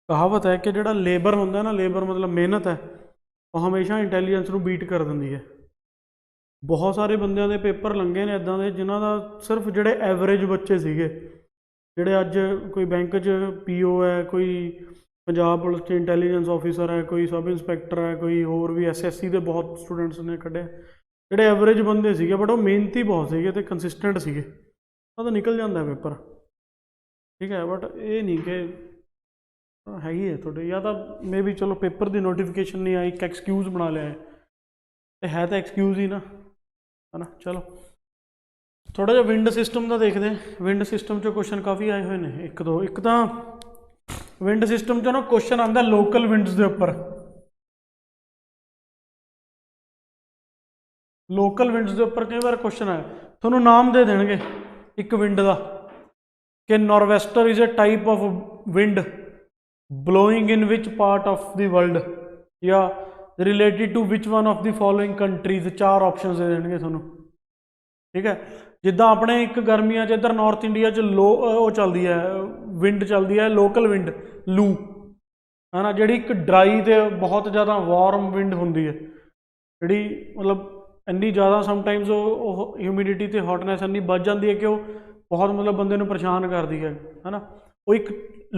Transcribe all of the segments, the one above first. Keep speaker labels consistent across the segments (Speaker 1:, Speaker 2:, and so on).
Speaker 1: कहावत है कि जिहड़ा लेबर होंदा ना, लेबर मतलब मेहनत है, वो हमेशा इंटैलीजेंस ਨੂੰ बीट कर ਦਿੰਦੀ है। बहुत सारे बंदिਆਂ ਦੇ पेपर लंघे ने इदां ਦੇ जिन्हां ਦਾ सिर्फ ਜਿਹੜੇ एवरेज बच्चे ਸੀਗੇ, ਜਿਹੜੇ ਅੱਜ कोई बैंक 'ਚ PO है, कोई पंजाब पुलिस 'ਚ इंटैलीजेंस ऑफिसर है, कोई सब इंस्पैक्टर है, कोई होर भी SSC ਦੇ बहुत स्टूडेंट्स ने ਕੱਢੇ। ਜਿਹੜੇ एवरेज ਬੰਦੇ ਸੀਗੇ ਬਟ ਉਹ ਮਿਹਨਤੀ ਬਹੁਤ ਸੀਗੇ ਅਤੇ ਕੰਸਿਸਟੈਂਟ ਸੀਗੇ, ਉਹ ਤਾਂ ਨਿਕਲ ਜਾਂਦਾ ਪੇਪਰ, ਠੀਕ ਹੈ। ਬਟ ਇਹ ਨਹੀਂ ਕਿ ਹੈਗੀ ਹੈ ਤੁਹਾਡੇ, ਜਾਂ ਤਾਂ ਮੇ ਵੀ ਚਲੋ ਪੇਪਰ ਦੀ ਨੋਟੀਫਿਕੇਸ਼ਨ ਨਹੀਂ ਆਈ, ਇੱਕ ਐਕਸਕਿਊਜ਼ ਬਣਾ ਲਿਆ ਹੈ, ਤੇ ਹੈ ਤਾਂ ਐਕਸਕਿਊਜ਼ ਹੀ ਨਾ, ਹੈ ਨਾ। ਚਲੋ ਥੋੜ੍ਹਾ ਜਿਹਾ ਵਿੰਡ ਸਿਸਟਮ ਦਾ ਦੇਖਦੇ ਹਾਂ। ਵਿੰਡ ਸਿਸਟਮ 'ਚੋਂ ਕੁਐਸਚਨ ਕਾਫੀ ਆਏ ਹੋਏ ਨੇ, ਇੱਕ ਤਾਂ ਵਿੰਡ ਸਿਸਟਮ 'ਚੋਂ ਨਾ ਕੁਐਸਚਨ ਆਉਂਦਾ ਲੋਕਲ ਵਿੰਡਸ ਦੇ ਉੱਪਰ। ਲੋਕਲ ਵਿੰਡਸ ਦੇ ਉੱਪਰ ਕਈ ਵਾਰ ਕੁਐਸਚਨ ਆਇਆ, ਤੁਹਾਨੂੰ ਨਾਮ ਦੇ ਦੇਣਗੇ ਇੱਕ ਵਿੰਡ ਦਾ, ਕਿ nor'wester is a type of wind blowing in which part of the world, या related to which one of the following countries। चार ऑप्शंस दे देंगे थानू, ठीक है। जिद्दां अपने एक गर्मियां च इधर नॉर्थ इंडिया च लो वो चलती है, विंड चलती है लोकल विंड, लू, है ना, जिहड़ी एक ड्राई ते बहुत ज़्यादा वार्म विंड होंदी है, जिहड़ी मतलब इन्नी ज़्यादा समटाइम्स ह्यूमिडिटी ते हॉटनैस इन्नी बढ़ जाती है कि वो बहुत मतलब बंदे नूं परेशान करती है ना। वो एक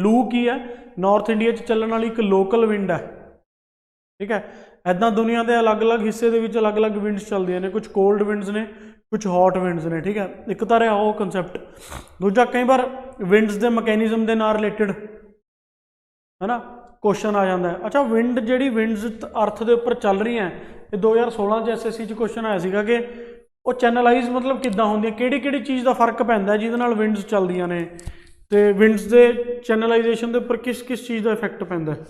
Speaker 1: लू की है, नॉर्थ इंडिया ਚੱਲਣ ਵਾਲੀ ਇੱਕ लोकल विंड है, ठीक है। ਇੱਦਾਂ दुनिया के अलग अलग हिस्से ਦੇ अलग अलग विंड्स चलदियां ने, कुछ कोल्ड विंड्स ने, कुछ हॉट विंड्स ने, ठीक है। एक तो रहा वो कंसैप्ट। दूजा कई बार विंड्स के मकैनिज्म के नाल रिलेटिड, है ना, क्वेश्चन आ जाता है। अच्छा, विंड जी विंड्स अर्थ के उपर चल रही हैं, ये 2016 च SSC च क्वेश्चन आया सीगा कि वो चैनलाइज मतलब किद्दां होंदियां, किहड़ी चीज़ का फर्क पैंदा जिहदे नाल विंड्स चलदियां ने, तो विंड्स के चैनलाइजेशन के उपर किस चीज़ का इफैक्ट पैंदा है।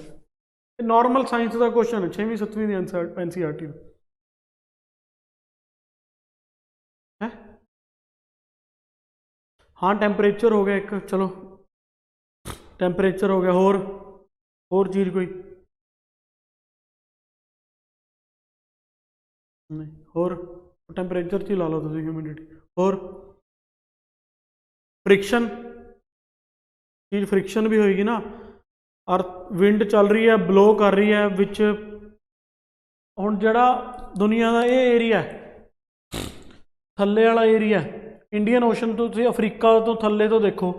Speaker 1: नॉर्मल साइंस का क्वेश्चन है, 6वीं 7वीं NCERT है। हाँ, टैंपरेचर हो गया एक, चलो टैंपरेचर हो गया, होर चीज़ कोई नहीं, होर टैंपरेचर च ही ला लो तुसीं, ह्यूमिडिटी, होर फ्रिक्शन, चीज़ फ्रिक्शन भी होएगी ना। अर्थ विंड चल रही है, ब्लो कर रही है विच, हुण जिहड़ा दुनिया का ये एरिया है, थल्ले वाला एरिया, इंडियन ओशन तो तुसीं अफ्रीका तो थल्ले तो देखो,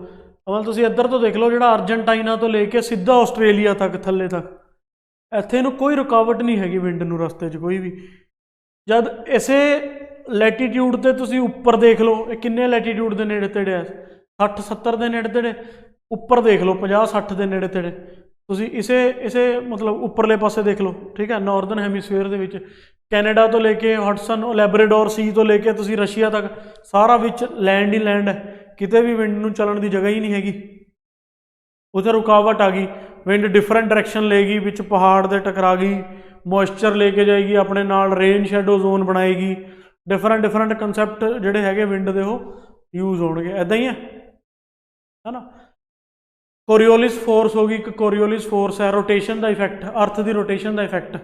Speaker 1: मतलब तुसीं इधर तो देख लो, जिहड़ा अर्जेंटाइना तो लेके सीधा आस्ट्रेलिया तक थल्ले तक, इत्थे नूं कोई रुकावट नहीं हैगी विंड नूं रस्ते च कोई भी। जद इसे लैटीट्यूड ते तुसीं उपर देख लो, किन्ने लैटीट्यूड के नेड़े तेड़े है, 60-70 के नेड़े तेड़े, उपर देख लो 50-60 के नेड़े तेड़े, तुसीं इसे मतलब उपरले पासे देख लो, ठीक है। नॉर्दर्न हैमीस्फेयर दे विच कैनेडा तो लेके हडसन लैब्राडोर सी तो लेके तुसीं रशिया तक सारा विच लैंड ही लैंड है, किते भी विंड नूं चलण दी जगह ही नहीं हैगी। उत्थे रुकावट आ गई, विंड डिफरेंट डायरैक्शन लेगी, विच पहाड़ दे टकरा गई, मॉइस्चर लेके जाएगी अपने नाल, रेन शैडो जोन बनाएगी, डिफरेंट कंसैप्ट जिहड़े हैगे विंड दे वो यूज़ होणगे, इदां ही है ना। कोरियोलिस फोर्स होगी, एक कोरियोलिस फोर्स है, रोटेशन का इफैक्ट, अर्थ की रोटेशन का इफैक्ट,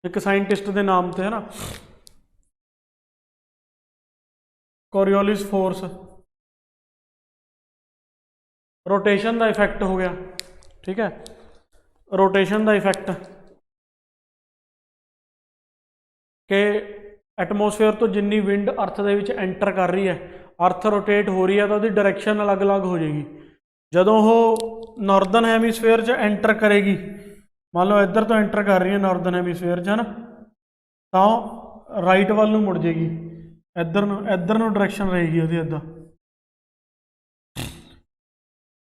Speaker 1: एक साइंटिस्ट के नाम से, है ना, कोरियोलिस फोर्स, रोटेशन का इफैक्ट हो गया, ठीक है। रोटेशन का इफैक्ट कि एटमोसफेयर तो जिन्नी विंड अर्थ दे विच एंटर कर रही है, अर्थ रोटेट हो रही है तो उसकी डायरैक्शन अलग अलग हो जाएगी। जदों वो नॉर्दर्न हैमीस्फेयर च एंटर करेगी, मान लो इधर तो एंटर कर रही है नॉर्दर्न हैमीस्फेयर च, है ना, तो राइट वाल नूं मुड़ जाएगी, इधर नूं डायरैक्शन रहेगी उसकी इदा,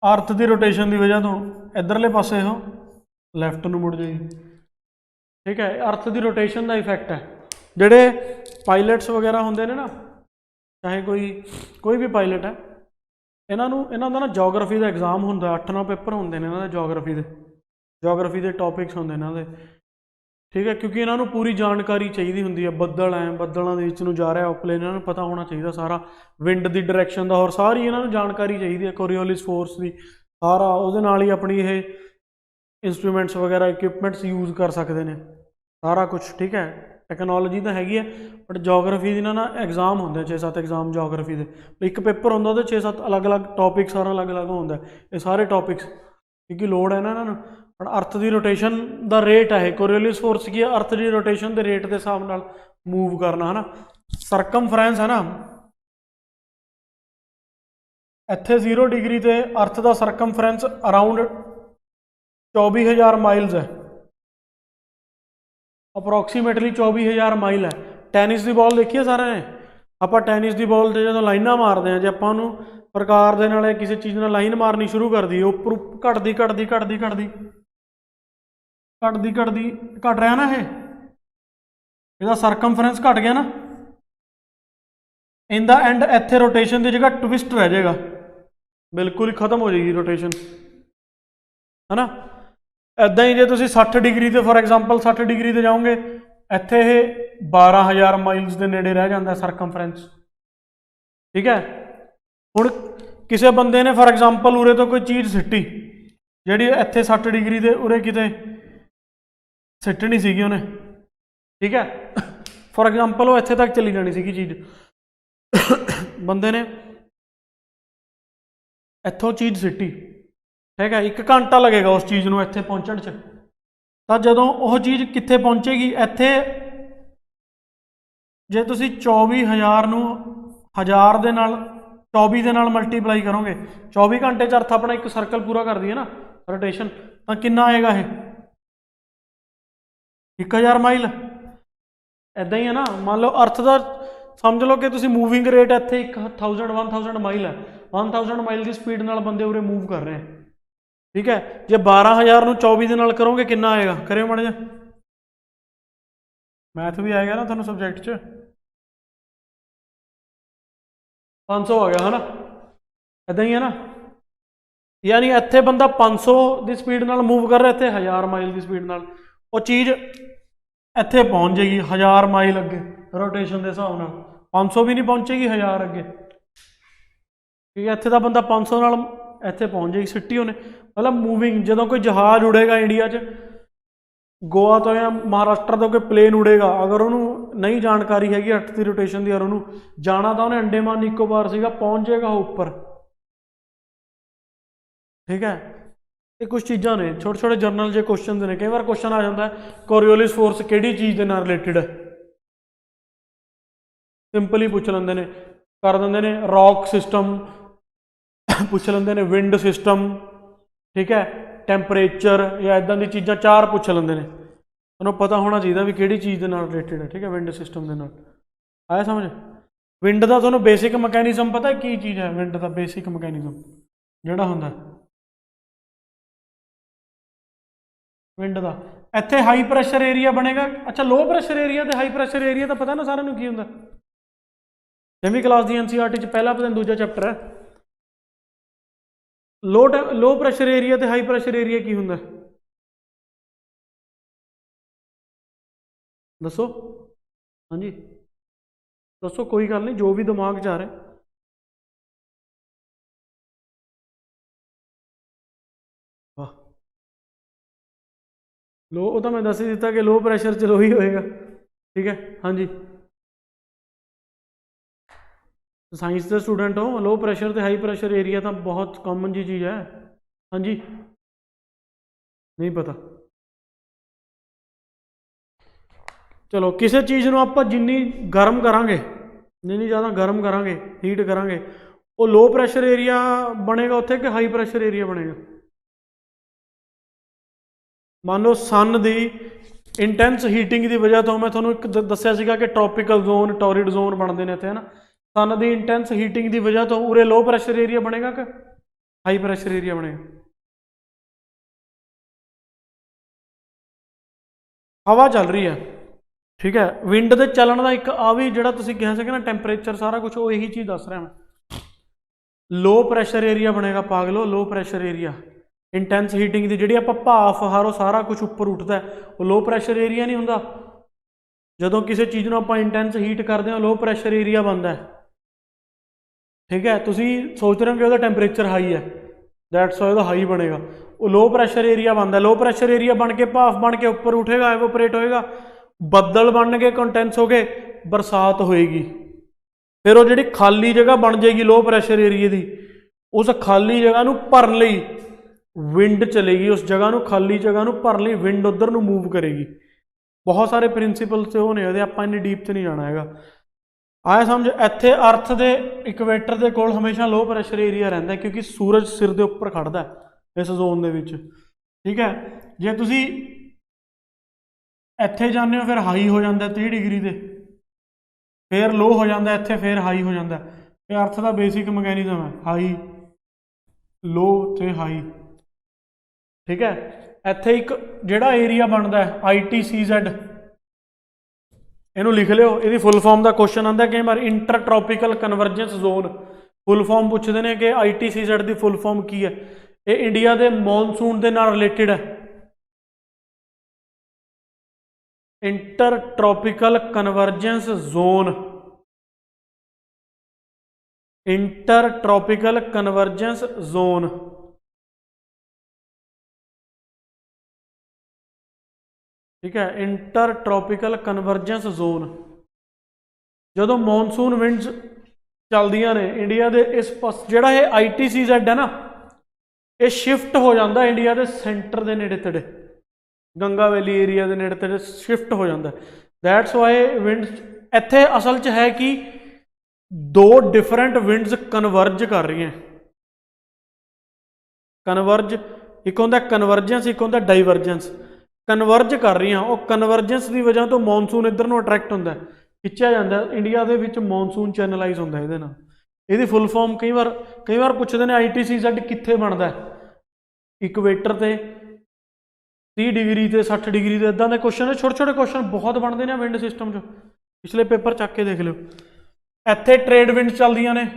Speaker 1: अर्थ की रोटेशन की वजह तो इधरले पासे हो लैफ्ट नूं मुड़ जाएगी, ठीक है। अर्थ की रोटेशन का इफैक्ट है। जिहड़े पायलट्स वगैरह होंदे ने ना, चाहे कोई भी पायलट है, इन्हां दा ना जोग्राफी का एग्जाम होंदा, 8-9 पेपर होंदे ने इन्हां दे जोग्राफी के टॉपिक्स होंदे इन्हां दे, ठीक है। क्योंकि इन्हों पूरी जानकारी चाहिए होंदी है, बदल है, बदलों के विच नूं जा रहा है प्लेन, इन्होंने पता होना चाहिए सारा विंड की डायरैक्शन का, और सारी इन्होंने जानकारी चाहिए है कोरियोलिस फोर्स की, सारा उहदे नाल ही अपनी ये इंस्ट्रूमेंट्स वगैरह इक्विपमेंट्स यूज़ कर सकते हैं, सारा कुछ, ठीक है। टैक्नोलॉजी तो हैगी है, बट जोग्राफी की ना एग्जाम होंगे 6-7 एग्जाम जोग्राफी के, एक पेपर होंगे वो 6-7 अलग अलग टॉपिक, सारा अलग अलग होंगे, ये सारे टॉपिक्स क्योंकि लोड है ना इन्हां नूं। ਹੁਣ ਅਰਥ ਦੀ ਰੋਟੇਸ਼ਨ ਦਾ ਰੇਟ ਹੈ, ਕੋਰੀਓਲਿਸ ਫੋਰਸ ਕੀ ਹੈ, ਅਰਥ ਦੀ ਰੋਟੇਸ਼ਨ ਦੇ ਰੇਟ ਦੇ ਹਿਸਾਬ ਨਾਲ ਮੂਵ ਕਰਨਾ ਹੈ ਨਾ। ਸਰਕਮਫਰੈਂਸ ਹੈ ਨਾ, ਇੱਥੇ 0 ਡਿਗਰੀ ਤੇ ਅਰਥ ਦਾ ਸਰਕਮਫਰੈਂਸ ਅਰਾਊਂਡ 24,000 ਮਾਈਲਸ ਹੈ, ਅਪਰੋਕਸੀਮੇਟਲੀ 24,000 ਮਾਈਲ ਹੈ। ਟੈਨਿਸ ਦੀ ਬਾਲ ਦੇਖੀ ਹੈ ਸਾਰਿਆਂ ਨੇ, ਆਪਾਂ ਟੈਨਿਸ ਦੀ ਬਾਲ 'ਤੇ ਜਦੋਂ ਲਾਈਨਾਂ ਮਾਰਦੇ ਹਾਂ, ਜੇ ਆਪਾਂ ਉਹਨੂੰ ਪ੍ਰਕਾਰ ਦੇ ਨਾਲ ਕਿਸੇ ਚੀਜ਼ ਨਾਲ ਲਾਈਨ ਮਾਰਨੀ ਸ਼ੁਰੂ ਕਰ ਦਈਏ, ਉੱਪਰ ਘਟਦੀ ਘਟਦੀ ਘਟਦੀ ਘਟਦੀ ਘਟਦੀ ਘਟਦੀ ਘਟ ਰਿਹਾ ਨਾ, ਇਹਦਾ ਸਰਕਮਫਰੈਂਸ ਘਟ ਗਿਆ ਨਾ। ਇਨ ਦਾ ਐਂਡ ਇੱਥੇ ਰੋਟੇਸ਼ਨ ਦੀ ਜਗ੍ਹਾ ਟਵਿਸਟ ਰਹਿ ਜਾਏਗਾ, ਬਿਲਕੁਲ ਹੀ ਖਤਮ ਹੋ ਜਾਏਗੀ ਰੋਟੇਸ਼ਨ, ਹੈ ਨਾ। ਇੱਦਾਂ ਹੀ ਜੇ ਤੁਸੀਂ 60 ਡਿਗਰੀ 'ਤੇ ਫੋਰ ਐਗਜ਼ਾਮਪਲ 60 ਡਿਗਰੀ 'ਤੇ ਜਾਓਗੇ, ਇੱਥੇ ਇਹ 12,000 ਮਾਈਲਸ ਦੇ ਨੇੜੇ ਰਹਿ ਜਾਂਦਾ ਸਰਕਮਫਰੈਂਸ, ਠੀਕ ਹੈ। ਹੁਣ ਕਿਸੇ ਬੰਦੇ ਨੇ ਫੋਰ ਐਗਜ਼ਾਮਪਲ ਉਰੇ ਤੋਂ ਕੋਈ ਚੀਜ਼ ਸਿੱਟੀ, ਜਿਹੜੀ ਇੱਥੇ 60 ਡਿਗਰੀ ਦੇ ਉਰੇ ਕਿਤੇ ਸਿੱਟਣੀ ਸੀਗੀ ਉਹਨੇ, ਠੀਕ ਹੈ। ਫੋਰ ਐਗਜ਼ਾਮਪਲ ਉਹ ਇੱਥੇ ਤੱਕ ਚਲੀ ਜਾਣੀ ਸੀਗੀ ਚੀਜ਼, ਬੰਦੇ ਨੇ ਇੱਥੋਂ ਚੀਜ਼ ਸਿੱਟੀ, ਠੀਕ ਹੈ। 1 ਘੰਟਾ ਲੱਗੇਗਾ ਉਸ ਚੀਜ਼ ਨੂੰ ਇੱਥੇ ਪਹੁੰਚਣ 'ਚ, ਤਾਂ ਜਦੋਂ ਉਹ ਚੀਜ਼ ਕਿੱਥੇ ਪਹੁੰਚੇਗੀ, ਇੱਥੇ ਜੇ ਤੁਸੀਂ 24,000 ਨੂੰ 1000 ਦੇ ਨਾਲ 24 ਦੇ ਨਾਲ ਮਲਟੀਪਲਾਈ ਕਰੋਗੇ, 24 ਘੰਟੇ 'ਚ ਅਰਥ ਆਪਣਾ ਇੱਕ ਸਰਕਲ ਪੂਰਾ ਕਰਦੀ ਹੈ ਨਾ ਰੋਟੇਸ਼ਨ, ਤਾਂ ਕਿੰਨਾ ਆਏਗਾ ਇਹ 1000 ਮਾਈਲ। ਇੱਦਾਂ ਹੀ ਹੈ ਨਾ, ਮੰਨ ਲਓ ਅਰਥ ਦਾ ਸਮਝ ਲਓ ਕਿ ਤੁਸੀਂ ਮੂਵਿੰਗ ਰੇਟ ਇੱਥੇ 1000 ਮਾਈਲ ਹੈ, 1000 ਮਾਈਲ ਦੀ ਸਪੀਡ ਨਾਲ ਬੰਦੇ ਉਰੇ ਮੂਵ ਕਰ ਰਹੇ ਹੈ, ਠੀਕ ਹੈ। ਜੇ 12,000 ਨੂੰ 24 ਦੇ ਨਾਲ ਕਰੋਗੇ ਕਿੰਨਾ ਆਏਗਾ, ਕਰਿਓ ਮਾੜਾ ਜਿਹਾ, ਮੈਥ ਵੀ ਆਏਗਾ ਨਾ ਤੁਹਾਨੂੰ ਸਬਜੈਕਟ 'ਚ, 500 ਆ ਗਿਆ, ਹੈ ਨਾ। ਇੱਦਾਂ ਹੀ ਹੈ ਨਾ, ਯਾਨੀ ਇੱਥੇ ਬੰਦਾ 500 ਦੀ ਸਪੀਡ ਨਾਲ ਮੂਵ ਕਰ ਰਿਹਾ, ਇੱਥੇ 1000 ਮਾਈਲ ਦੀ ਸਪੀਡ ਨਾਲ, ਉਹ ਚੀਜ਼ ਇੱਥੇ ਪਹੁੰਚ ਜਾਏਗੀ 1000 ਮਾਈਲ ਅੱਗੇ ਰੋਟੇਸ਼ਨ ਦੇ ਹਿਸਾਬ ਨਾਲ, 500 ਵੀ ਨਹੀਂ ਪਹੁੰਚੇਗੀ, 1000 ਅੱਗੇ, ਠੀਕ ਹੈ। ਇੱਥੇ ਦਾ ਬੰਦਾ 500 ਨਾਲ ਇੱਥੇ ਪਹੁੰਚ ਜਾਏਗੀ ਸਿੱਟੀ ਉਹਨੇ, ਮਤਲਬ ਮੂਵਿੰਗ। ਜਦੋਂ ਕੋਈ ਜਹਾਜ਼ ਉੜੇਗਾ ਇੰਡੀਆ 'ਚ, ਗੋਆ ਤੋਂ ਜਾਂ ਮਹਾਰਾਸ਼ਟਰ ਤੋਂ ਕੋਈ ਪਲੇਨ ਉੜੇਗਾ, ਅਗਰ ਉਹਨੂੰ ਨਹੀਂ ਜਾਣਕਾਰੀ ਹੈਗੀ ਅਰਥ ਦੀ ਰੋਟੇਸ਼ਨ ਦੀ, ਔਰ ਉਹਨੂੰ ਜਾਣਾ ਤਾਂ ਉਹਨੇ ਅੰਡੇਮਾਨ ਨਿਕੋਬਾਰ ਸੀਗਾ, ਪਹੁੰਚ ਜਾਏਗਾ ਉਹ ਉੱਪਰ, ਠੀਕ ਹੈ। ਇਹ ਕੁਛ ਚੀਜ਼ਾਂ ਨੇ, ਛੋਟੇ ਛੋਟੇ ਜਰਨਲ ਜੇ ਕੁਐਸਚਨਸ ਨੇ। ਕਈ ਵਾਰ ਕੁਐਸਚਨ ਆ ਜਾਂਦਾ ਕੋਰੀਓਲਿਸ ਫੋਰਸ ਕਿਹੜੀ ਚੀਜ਼ ਦੇ ਨਾਲ ਰਿਲੇਟਡ ਹੈ, ਸਿੰਪਲੀ ਪੁੱਛ ਲੈਂਦੇ ਨੇ, ਕਰ ਦਿੰਦੇ ਨੇ ਰੌਕ ਸਿਸਟਮ ਪੁੱਛ ਲੈਂਦੇ ਨੇ, ਵਿੰਡ ਸਿਸਟਮ, ਠੀਕ ਹੈ, ਟੈਂਪਰੇਚਰ, ਜਾਂ ਇੱਦਾਂ ਦੀ ਚੀਜ਼ਾਂ 4 ਪੁੱਛ ਲੈਂਦੇ ਨੇ। ਤੁਹਾਨੂੰ ਪਤਾ ਹੋਣਾ ਚਾਹੀਦਾ ਵੀ ਕਿਹੜੀ ਚੀਜ਼ ਦੇ ਨਾਲ ਰਿਲੇਟਡ ਹੈ, ਠੀਕ ਹੈ, ਵਿੰਡ ਸਿਸਟਮ ਦੇ ਨਾਲ। ਆਇਆ ਸਮਝ? ਵਿੰਡ ਦਾ ਤੁਹਾਨੂੰ ਬੇਸਿਕ ਮਕੈਨਿਜ਼ਮ ਪਤਾ ਕੀ ਚੀਜ਼ ਹੈ? ਵਿੰਡ ਦਾ ਬੇਸਿਕ ਮਕੈਨਿਜ਼ਮ ਜਿਹੜਾ ਹੁੰਦਾ ਵਿੰਡ ਦਾ, ਇੱਥੇ ਹਾਈ ਪ੍ਰੈਸ਼ਰ ਏਰੀਆ ਬਣੇਗਾ। ਅੱਛਾ, ਲੋ ਪ੍ਰੈਸ਼ਰ ਏਰੀਆ ਤੇ ਹਾਈ ਪ੍ਰੈਸ਼ਰ ਏਰੀਆ ਤਾਂ ਪਤਾ ਨਾ ਸਾਰਿਆਂ ਨੂੰ ਕੀ ਹੁੰਦਾ, 6ਵੀਂ ਕਲਾਸ ਦੀ NCERT 'ਚ ਪਹਿਲਾ ਪਤਾ ਦੂਜਾ ਚੈਪਟਰ ਹੈ। ਲੋ ਪ੍ਰੈਸ਼ਰ ਏਰੀਆ ਤੇ ਹਾਈ ਪ੍ਰੈਸ਼ਰ ਏਰੀਆ ਕੀ ਹੁੰਦਾ ਦੱਸੋ? ਹਾਂਜੀ ਦੱਸੋ, ਕੋਈ ਗੱਲ ਨਹੀਂ, ਜੋ ਵੀ ਦਿਮਾਗ 'ਚ ਆ ਰਿਹਾ। ਵਾਹ, ਲੋ, ਉਹ ਤਾਂ ਮੈਂ ਦੱਸ ਹੀ ਦਿੱਤਾ ਕਿ ਲੋ ਪ੍ਰੈਸ਼ਰ 'ਚ ਲੋ ਹੀ ਹੋਏਗਾ, ਠੀਕ ਹੈ। ਹਾਂਜੀ, ਸਾਇੰਸ ਦੇ ਸਟੂਡੈਂਟ ਹੋ, ਲੋ ਪ੍ਰੈਸ਼ਰ ਤੇ ਹਾਈ ਪ੍ਰੈਸ਼ਰ ਏਰੀਆ ਤਾਂ ਬਹੁਤ ਕਾਮਨ ਜੀ ਚੀਜ਼ ਹੈ। ਹਾਂਜੀ, ਨਹੀਂ ਪਤਾ, ਚਲੋ ਕਿਸੇ ਚੀਜ਼ ਨੂੰ ਆਪਾਂ ਜਿੰਨੀ ਗਰਮ ਕਰਾਂਗੇ, ਜਿੰਨੀ ਜ਼ਿਆਦਾ ਗਰਮ ਕਰਾਂਗੇ, ਹੀਟ ਕਰਾਂਗੇ, ਉਹ ਲੋ ਪ੍ਰੈਸ਼ਰ ਏਰੀਆ ਬਣੇਗਾ ਉੱਥੇ ਕਿ ਹਾਈ ਪ੍ਰੈਸ਼ਰ ਏਰੀਆ ਬਣੇਗਾ। ਮੰਨ ਲਓ ਸਨ ਦੀ ਇੰਟੈਂਸ ਹੀਟਿੰਗ ਦੀ ਵਜ੍ਹਾ ਤੋਂ, ਮੈਂ ਤੁਹਾਨੂੰ ਇੱਕ ਦੱਸਿਆ ਸੀਗਾ ਕਿ ਟ੍ਰੋਪੀਕਲ ਜ਼ੋਨ, ਟੋਰਿਡ ਜ਼ੋਨ ਬਣਦੇ ਨੇ ਇੱਥੇ, ਹੈ ਨਾ। ਸਨ ਦੀ ਇੰਟੈਂਸ ਹੀਟਿੰਗ ਦੀ ਵਜ੍ਹਾ ਤੋਂ ਉਰੇ ਲੋ ਪ੍ਰੈਸ਼ਰ ਏਰੀਆ ਬਣੇਗਾ ਕਿ ਹਾਈ ਪ੍ਰੈਸ਼ਰ ਏਰੀਆ ਬਣੇਗਾ? ਹਵਾ ਚੱਲ ਰਹੀ ਹੈ, ਠੀਕ ਹੈ। ਵਿੰਡ ਦੇ ਚੱਲਣ ਦਾ ਇੱਕ ਆ ਵੀ ਜਿਹੜਾ ਤੁਸੀਂ ਕਿਹਾ ਸੀਗਾ ਨਾ, ਟੈਂਪਰੇਚਰ ਸਾਰਾ ਕੁਝ, ਉਹ ਇਹੀ ਚੀਜ਼ ਦੱਸ ਰਿਹਾ ਮੈਂ। ਲੋ ਪ੍ਰੈਸ਼ਰ ਏਰੀਆ ਬਣੇਗਾ ਪਾਗਲੋ, ਲੋ ਪ੍ਰੈਸ਼ਰ ਏਰੀਆ। ਇੰਟੈਂਸ ਹੀਟਿੰਗ ਦੀ ਜਿਹੜੀ ਆਪਾਂ ਭਾਫ ਹਾਰੋ ਸਾਰਾ ਕੁਝ ਉੱਪਰ ਉੱਠਦਾ, ਉਹ ਲੋ ਪ੍ਰੈਸ਼ਰ ਏਰੀਆ ਨਹੀਂ ਹੁੰਦਾ। ਜਦੋਂ ਕਿਸੇ ਚੀਜ਼ ਨੂੰ ਆਪਾਂ ਇੰਟੈਂਸ ਹੀਟ ਕਰਦੇ ਹਾਂ, ਲੋ ਪ੍ਰੈਸ਼ਰ ਏਰੀਆ ਬਣਦਾ, ਠੀਕ ਹੈ। ਤੁਸੀਂ ਸੋਚ ਰਹੇ ਹੋ ਕਿ ਉਹਦਾ ਟੈਂਪਰੇਚਰ ਹਾਈ ਹੈ, ਦੈਟਸ ਵਾਈ ਉਹਦਾ ਹਾਈ ਬਣੇਗਾ, ਉਹ ਲੋ ਪ੍ਰੈਸ਼ਰ ਏਰੀਆ ਬਣਦਾ। ਲੋ ਪ੍ਰੈਸ਼ਰ ਏਰੀਆ ਬਣ ਕੇ ਭਾਫ ਬਣ ਕੇ ਉੱਪਰ ਉੱਠੇਗਾ, ਐਵੋਪਰੇਟ ਹੋਏਗਾ, ਬੱਦਲ ਬਣਨਗੇ, ਕੰਟੈਂਸ ਹੋ ਕੇ ਬਰਸਾਤ ਹੋਏਗੀ। ਫਿਰ ਉਹ ਜਿਹੜੀ ਖਾਲੀ ਜਗ੍ਹਾ ਬਣ ਜਾਏਗੀ ਲੋ ਪ੍ਰੈਸ਼ਰ ਏਰੀਏ ਦੀ, ਉਸ ਖਾਲੀ ਜਗ੍ਹਾ ਨੂੰ ਭਰਨ ਲਈ विंड चलेगी उस जगह ਨੂੰ ਖਾਲੀ ਜਗ੍ਹਾ ਨੂੰ ਭਰਨ ਲਈ ਵਿੰਡ ਉਧਰ ਨੂੰ ਮੂਵ ਕਰੇਗੀ ਬਹੁਤ ਸਾਰੇ ਪ੍ਰਿੰਸੀਪਲਸ ਤੇ ਉਹ ਨੇ ਉਹਦੇ ਆਪਾਂ ਇੰਨੀ ਡੀਪ ਤੇ ਨਹੀਂ ਜਾਣਾ ਹੈਗਾ ਆਇਆ ਸਮਝ ਇੱਥੇ ਅਰਥ ਦੇ ਇਕੁਏਟਰ ਦੇ ਕੋਲ ਹਮੇਸ਼ਾ ਲੋ ਪ੍ਰੈਸ਼ਰ ਏਰੀਆ ਰਹਿੰਦਾ ਕਿਉਂਕਿ ਸੂਰਜ ਸਿਰ ਦੇ ਉੱਪਰ ਖੜਦਾ ਇਸ ਜ਼ੋਨ ਦੇ ਵਿੱਚ ਠੀਕ ਹੈ ਜੇ ਤੁਸੀਂ ਇੱਥੇ ਜਾਂਦੇ ਹੋ ਫਿਰ ਹਾਈ ਹੋ ਜਾਂਦਾ 30 ਡਿਗਰੀ ਤੇ ਫਿਰ ਲੋ ਹੋ ਜਾਂਦਾ ਇੱਥੇ ਫਿਰ ਹਾਈ ਹੋ ਜਾਂਦਾ ਇਹ ਅਰਥ ਦਾ ਬੇਸਿਕ ਮਕੈਨਿਜ਼ਮ ਹੈ ਹਾਈ ਲੋ ਤੇ ਹਾਈ ठीक है ਇੱਥੇ ਇੱਕ ਜਿਹੜਾ ਏਰੀਆ ਬਣਦਾ ਹੈ ITCZ ਇਹਨੂੰ ਲਿਖ ਲਿਓ ਇਹਦੀ ਫੁੱਲ ਫਾਰਮ ਦਾ ਕੁਐਸਚਨ ਆਉਂਦਾ ਕਈ ਵਾਰ inter tropical convergence zone full form ਪੁੱਛਦੇ ਨੇ ਕਿ ITCZ ਦੀ ਫੁੱਲ ਫਾਰਮ ਕੀ ਹੈ ਇਹ ਇੰਡੀਆ ਦੇ ਮੌਨਸੂਨ ਦੇ ਨਾਲ ਰਿਲੇਟਡ ਹੈ inter tropical convergence zone inter tropical convergence zone ठीक है इंटर ट्रॉपिकल कन्वर्जेंस जोन जो मॉनसून विंड्स चलदियां ने इंडिया के इस पास जोड़ा ये ITCZ है ना ये शिफ्ट हो जाता है इंडिया के सेंटर के नेड़े तेड़े गंगा वैली एरिया के नेड़े तेड़े शिफ्ट हो जाता है दैट्स वाई विंड्स इत्थे असल च है कि दो डिफरेंट विंड्स कन्वर्ज कर रही हैं कन्वर्ज एक होंदा कन्वर्जेंस एक होंदा डाइवर्जेंस कन्वर्ज कर रही हैं वो कन्वर्जेंस की वजह तो मॉनसून इधर को अट्रैक्ट होंदा है खिंचा जाता है इंडिया के विच मॉनसून चैनलाइज होंदा है ये फुल फॉर्म कई बार पुछते हैं ITCZ कित्थे बनता है इक्वेटर से 30 डिग्री से 60 डिग्री से इदां दे क्वेश्चन छोटे छोटे क्वेश्चन बहुत बनते हैं विंड सिस्टम चो पिछले पेपर चक के देख लो इत्थे ट्रेड विंड्स चलदियां ने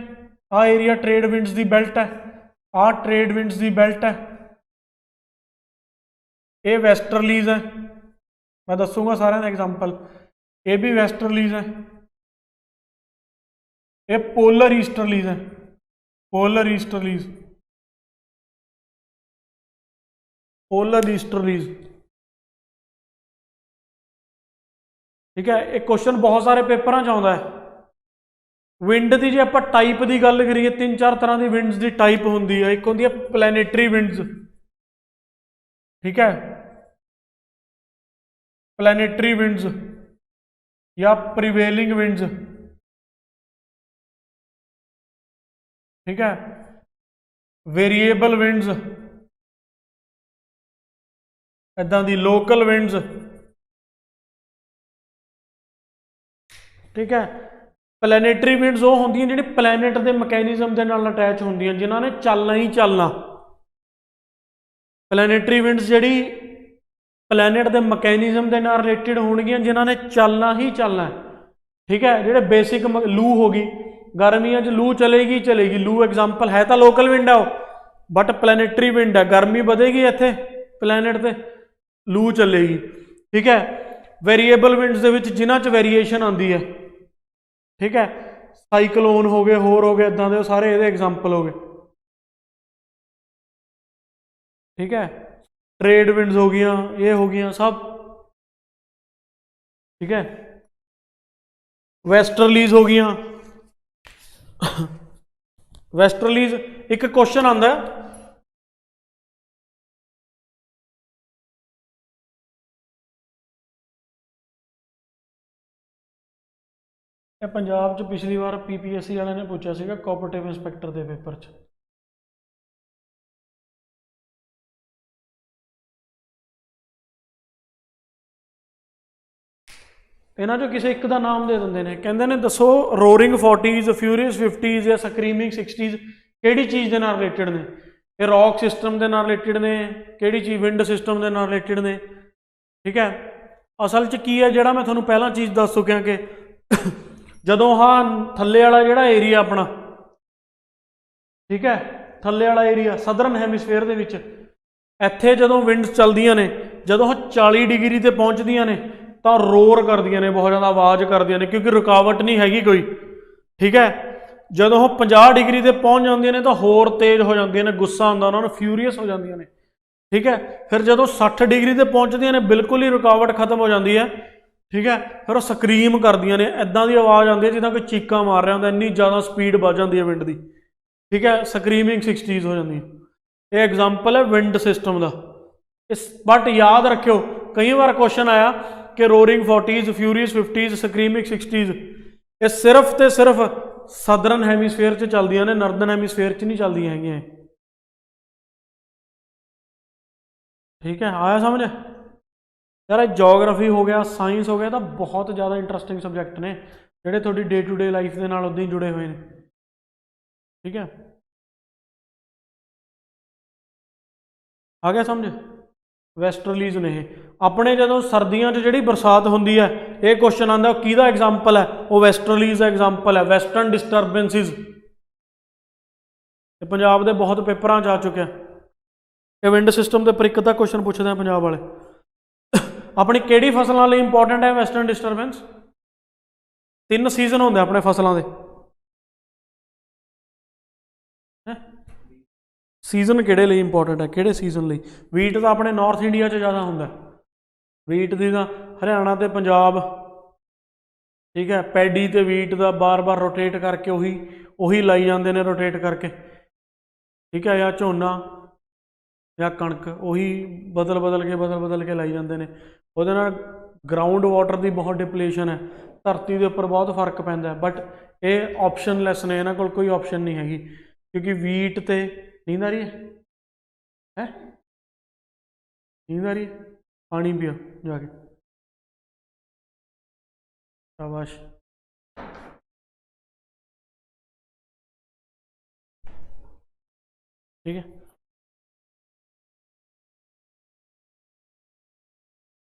Speaker 1: आ एरिया ट्रेड विंड्स की बेल्ट है आ ट्रेड विंड्स की बेल्ट है ये वैस्टर्लीज है मैं दसूँगा सारे एग्जाम्पल ये भी वैस्टर्लीज है ये पोलर ईस्टर्लीज है पोलर ईस्टर्लीज पोलर ईस्टर्लीज ठीक है एक क्वेश्चन बहुत सारे पेपर च आता है विंड की जो आप टाइप की गल करिए 3-4 तरह की विंड्स की टाइप होंगी है एक होंगी है प्लैनेटरी विंड्स ठीक है प्लैनेटरी विंड्स या प्रिवेलिंग विंड्स ठीक है वेरिएबल विंड्स इदां दी लोकल विंड्स ठीक है प्लैनेटरी विंड्स वो होंदियां जिहड़ी प्लैनेट के मैकेनिज्म के नाल अटैच होंदियां जिन्हां ने चलना ही चलना प्लैनेटरी विंड्स जिहड़ी प्लैनेट के मैकेनिज्म के नाल रिलेटिड होणगियां जिन्हां ने चलना ही चलना है ठीक है जिहड़े बेसिक लू होगी गर्मियां च लू चलेगी चलेगी लू एग्जाम्पल है तो लोकल विंड है बट प्लैनेटरी विंड है गर्मी बढ़ेगी इत्थे प्लैनेट ते लू चलेगी ठीक है वेरीएबल विंड्स दे विच जिन्हां च वेरीएशन आती है ठीक है साइक्लोन हो गए होर हो गए इदां दे सारे इहदे एग्जाम्पल हो गए ठीक है ट्रेड विंड्स हो गई ये हो गई सब ठीक है वेस्टर्लीज हो गई वेस्टर्लीज एक क्वेश्चन आता है पंजाब च पिछली बार PPSC वाले ने पूछा सीगा कोऑपरेटिव इंस्पैक्टर के पेपर च इन्हां चों किसी एक का नाम दे देंगे ने कहते हैं दसो रोरिंग 40s फ्यूरियस 50s या स्क्रीमिंग 60s किहड़ी चीज़ के नाल रिलेटिड ने ये रॉक सिस्टम के नाल रिलेटिड ने किहड़ी चीज़ विंड सिस्टम के नाल रिलेटिड ने ठीक है असल च की है जिहड़ा मैं तुहानूं पहला चीज़ दस चुकिया कि जदों हाँ थल्ले वाला जिहड़ा एरिया अपना ठीक है थल्ले वाला एरिया सदਰਨ हैमिसफेयर दे विच इत्थे जदों विंड्स चलदियां ने जदों 40 डिग्री ते पहुंचदियां ने तो रोर करदियां ने बहुत ज़्यादा आवाज़ करदियां ने क्योंकि रुकावट नहीं हैगी कोई ठीक है जदों 50 डिग्री ते पहुंच जांदियां ने तो होर तेज़ हो जांदियां ने गुस्सा आंदा उन्हां नूं फ्यूरीअस हो जांदियां ने ठीक है फिर जदों 60 डिग्री ते पहुंचदियां ने बिल्कुल ही रुकावट खत्म हो जाती है ठीक है फिर वो स्क्रीम करदियां ने इदां दी आवाज़ आती है जिद्दां कोई चीका मार रहा होंदा इन्नी ज़्यादा स्पीड बढ़ जाती है विंड की ठीक है स्क्रीमिंग 60s हो जाती है ਇਹ ਐਗਜ਼ਾਮਪਲ ਹੈ ਵਿੰਡ ਸਿਸਟਮ ਦਾ। ਇਸ ਬਟ ਯਾਦ ਰੱਖਿਓ ਕਈ ਵਾਰ ਕੁਐਸਚਨ ਆਇਆ ਕਿ ਰੋਰਿੰਗ 40s, ਫਿਊਰੀਅਸ 50s, ਸਕਰੀਮਿਕ 60s, ਇਹ ਸਿਰਫ ਤੇ ਸਿਰਫ ਸਦਰਨ ਹੈਮੀਸਫੇਅਰ 'ਚ ਚੱਲਦੀਆਂ ਨੇ, ਨਾਰਦਰਨ ਹੈਮੀਸਫੇਅਰ 'ਚ ਨਹੀਂ ਚੱਲਦੀਆਂ ਹੈਗੀਆਂ। ਠੀਕ ਹੈ, ਆਇਆ ਸਮਝ ਯਾਰ। ਜੋਗਰਾਫੀ ਹੋ ਗਿਆ, ਸਾਇੰਸ ਹੋ ਗਿਆ, ਤਾਂ ਬਹੁਤ ਜ਼ਿਆਦਾ ਇੰਟਰਸਟਿੰਗ ਸਬਜੈਕਟ ਨੇ ਜਿਹੜੇ ਤੁਹਾਡੀ ਡੇ ਟੂ ਡੇ ਲਾਈਫ ਦੇ ਨਾਲ ਉੱਦਾਂ ਹੀ ਜੁੜੇ ਹੋਏ ਨੇ। ਠੀਕ ਹੈ, ਆ ਗਿਆ ਸਮਝ। ਵੈਸਟਰਲੀਜ਼ ਨੇ ਇਹ ਆਪਣੇ, ਜਦੋਂ ਸਰਦੀਆਂ 'ਚ ਜਿਹੜੀ ਬਰਸਾਤ ਹੁੰਦੀ ਹੈ, ਇਹ ਕੁਐਸਚਨ ਆਉਂਦਾ ਕਿਹਦਾ ਐਗਜ਼ਾਮਪਲ ਹੈ, ਉਹ ਵੈਸਟਰਲੀਜ਼ ਦਾ ਐਗਜ਼ਾਮਪਲ ਹੈ। ਵੈਸਟਰਨ ਡਿਸਟਰਬੈਂਸਿਸ ਇਹ ਪੰਜਾਬ ਦੇ ਬਹੁਤ ਪੇਪਰਾਂ 'ਚ ਆ ਚੁੱਕਿਆ। ਇਹ ਵਿੰਡ ਸਿਸਟਮ ਦੇ ਪਰ ਇੱਕ ਤਾਂ ਕੁਐਸਚਨ ਪੁੱਛਦੇ ਆ ਪੰਜਾਬ ਵਾਲੇ, ਆਪਣੀ ਕਿਹੜੀ ਫਸਲਾਂ ਲਈ ਇੰਪੋਰਟੈਂਟ ਹੈ ਵੈਸਟਰਨ ਡਿਸਟਰਬੈਂਸ? 3 ਸੀਜ਼ਨ ਹੁੰਦੇ ਆਪਣੇ ਫਸਲਾਂ ਦੇ। ਸੀਜ਼ਨ ਕਿਹੜੇ ਲਈ ਇੰਪੋਰਟੈਂਟ ਹੈ, ਕਿਹੜੇ ਸੀਜ਼ਨ ਲਈ? ਵੀਟ ਤਾਂ ਆਪਣੇ ਨਾਰਥ ਇੰਡੀਆ 'ਚ ਜ਼ਿਆਦਾ ਹੁੰਦਾ, ਵੀਟ ਦੀ ਤਾਂ ਹਰਿਆਣਾ ਤੇ ਪੰਜਾਬ। ਠੀਕ ਹੈ, ਪੈਡੀ ਤੇ ਵੀਟ ਦਾ ਬਾਰ-ਬਾਰ ਰੋਟੇਟ ਕਰਕੇ ਉਹੀ ਲਾਈ ਜਾਂਦੇ ਨੇ, ਰੋਟੇਟ ਕਰਕੇ। ਠੀਕ ਹੈ, ਜਾਂ ਝੋਨਾ ਜਾਂ ਕਣਕ, ਉਹੀ ਬਦਲ ਕੇ ਲਾਈ ਜਾਂਦੇ ਨੇ। ਉਹਦੇ ਨਾਲ ਗਰਾਊਂਡ ਵਾਟਰ ਦੀ ਬਹੁਤ ਡਿਪਲੇਸ਼ਨ ਹੈ, ਧਰਤੀ ਦੇ ਉੱਪਰ ਬਹੁਤ ਫਰਕ ਪੈਂਦਾ। ਬਟ ਇਹ ਆਪਸ਼ਨਲੈਸ ਨੇ, ਇਹਨਾਂ ਕੋਲ ਕੋਈ ਆਪਸ਼ਨ ਨਹੀਂ ਹੈਗੀ, ਕਿਉਂਕਿ ਵੀਟ ਤੇ नींद आ रही है नींद आ रही है, पानी पियो जाके, शाबाश। ठीक है,